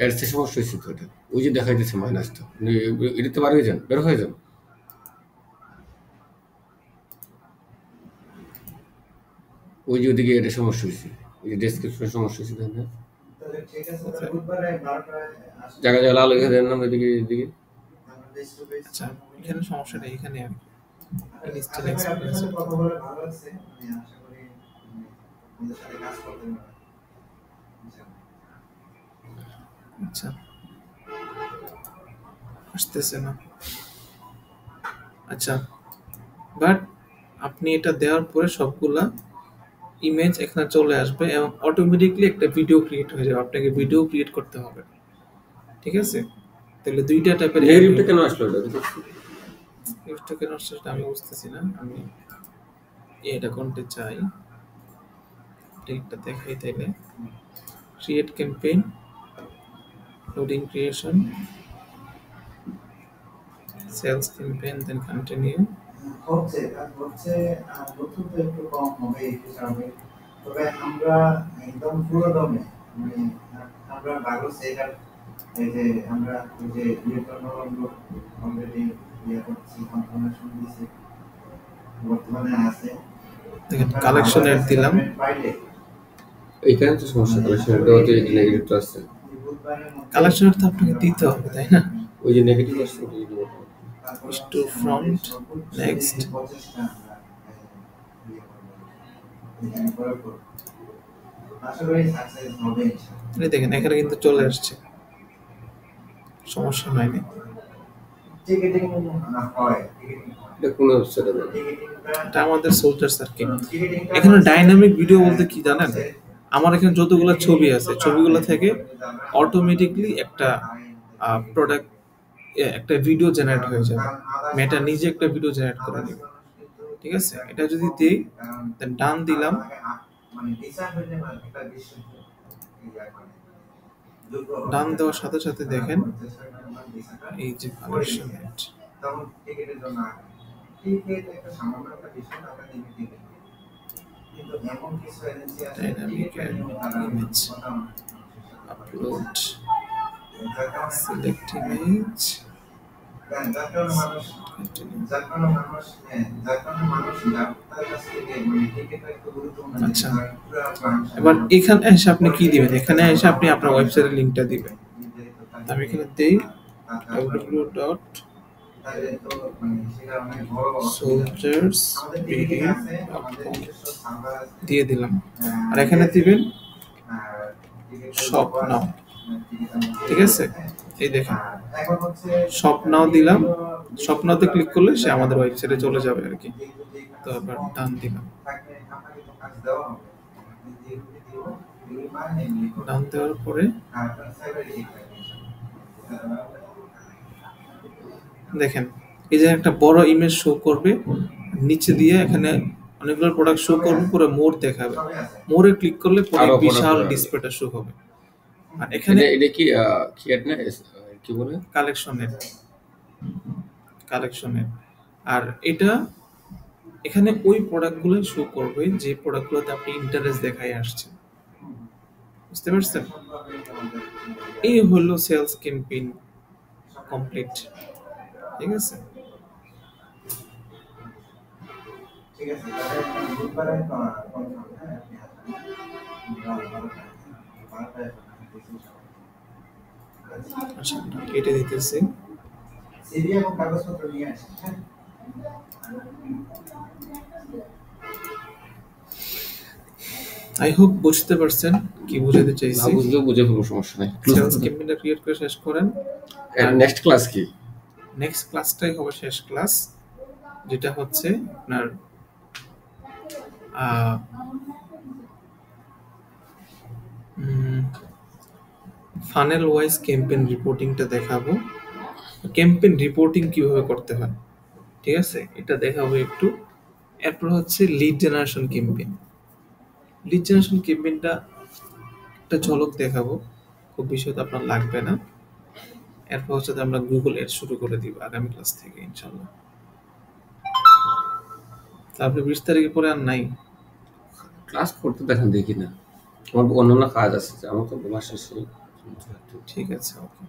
এর সে সমস্যা হয়েছে তো এটা, ওই যে দেখাই দিচ্ছে মাইনাসটা, এটাতে বার হয়ে যান, বের হয়ে যান। ওই যে ওইদিকে এটা সমস্যা হয়েছে, ওই যে ডেসক্রিপশনের সমস্যা হয়েছে, তাই না? তাহলে ঠিক আছে, বুধবারে 12টায় আসুন। জায়গা জায়গা লাল হয়ে দেন না ওইদিকে, এদিকে। আচ্ছা এখানে সমস্যাটা এখানে আর কি। আশা করি আপনার সাথে কথা বলে ভালো লাগছে, আমি আশা করি আমাদের সাথে কাজ করতে পারবেন। আচ্ছা আসতেছে না। আচ্ছা বাট আপনি এটা দেওয়ার পরে সবগুলা ইমেজ এখানে চলে আসবে এবং অটোমেটিকলি একটা ভিডিও ক্রিয়েট হয়ে যাবে। আপনাকে ভিডিও ক্রিয়েট করতে হবে, ঠিক আছে। তাহলে দুইটা টাইপের নেগেটিভটা কেন আসলো এটা কেন আসছে সেটা আমি বুঝতেছি না। আমি এটা কোনটা চাই, এটা দেখাই। তাইলে create campaign, loading creation, sales campaign, then continue. হচ্ছে নতুন তো একটু কম হবে, একটু হবে, তবে আমরা একদম পুরো দমে মানে আমরা ভালো সেটআপ, এই যে আমরা এই যে ইলেকট্রনগুলো অলরেডি করছি, কনফার্মেশন দিয়েছি, বর্তমানে আছে। দেখেন কালেকশন এড দিলাম, এইখানে তো সমস্যা, কালেকশনের দেওয়াতে এই নেগেটিভটা আসছে। কালেকশন এড তো আপনাকে দিতে হবে তাই না। ওই যে নেগেটিভ আসছে স্টোর ফ্রন্ট, নেক্সট। দেখেন এখানে কিন্তু চলে আসছে, সমস্যা হয়নি। এটা আমাদের সোল্জার সার্কিট। এখানে ডাইনামিক ভিডিও বলতে কি জানেন, আমার এখানে যতগুলো ছবি আছে ছবিগুলো থেকে অটোমেটিকলি একটা প্রোডাক্ট, একটা ভিডিও জেনারেট হয়ে যাবে। মেটা নিজে একটা ভিডিও জেনারেট করে নেবে, ঠিক আছে। এটা যদি দিই দেন ডান দিলাম, ডান দেওয়ার সাথে সাথে দেখেন এই যে কালেকশন কিন্তু এমন কিছু এজেন্সি আছে dynamic image upload select image আচ্ছা, এবার এখানে এসে আপনি কি দিবেন? এখানে এসে আপনি আপনার ওয়েবসাইটের লিংকটা দিবেন। আমি এখানে দেই www.soldiersbd.com দিয়ে দিলাম। আর এখানে দিবেন শপ নাও। ঠিক আছে, এই দেখেন শপ নাও দিলাম। শপ নাওতে ক্লিক করলে সে আমাদের ওয়েবসাইটে চলে যাবে আর কি। তো এবার ডান দিলাম। ডান দেওয়ার পরে দেখেন এই যে একটা বড় ইমেজ শো করবে, নিচে দিয়ে এখানে অনেকগুলো প্রোডাক্ট শো করবে, পুরো মোর দেখাবে। মোরে ক্লিক করলে পুরো বিশাল ডিসপ্লেটা শো হবে। আর এখানে এটা কি অ্যাড না, কি বলে, কালেকশনের। আর এটা এখানে ওই প্রোডাক্টগুলো শো করবে যে প্রোডাক্টগুলোতে আপনি ইন্টারেস্ট দেখাই আসছেন। বুঝতে পারছেন? এই হলো সেলস ক্যাম্পেইন কমপ্লিট। ঠিক আছে, আচ্ছা কেটে দিতেছি। আই হোপ বুঝতে পারছেন কি বোঝাতে চাইছি। না বুঝলেও বুঝে ফেলবো, সমস্যা নাই। সেলস ক্যাম্পেইনটা ক্রিয়েট করে শেষ করেন। আর নেক্সট ক্লাস কি? নেক্সট ক্লাসটাই হবে শেষ ক্লাস, যেটা হচ্ছে আপনার ফানেল ওয়াইজ ক্যাম্পেইন রিপোর্টিংটা দেখাবো। ক্যাম্পেইন রিপোর্টিং কিভাবে করতে হয়, ঠিক আছে, এটা দেখাবো একটু। এরপর হচ্ছে lead generation campaign. Lead generation ক্যাম্পেইনটা একটা ঝলক দেখাবো, খুব বেশি তো আপনার লাগবে না। এরপর হচ্ছে আমরা গুগল এড শুরু করে দিব আগামী ক্লাস থেকে ইনশাল্লাহ। তারপরে 20 তারিখে পরে আর নাই ক্লাস করতে দেখেন, দেখি না, আমার অন্যান্য কাজ আছে, আমার তো বাসা। ঠিক আছে, ওকে।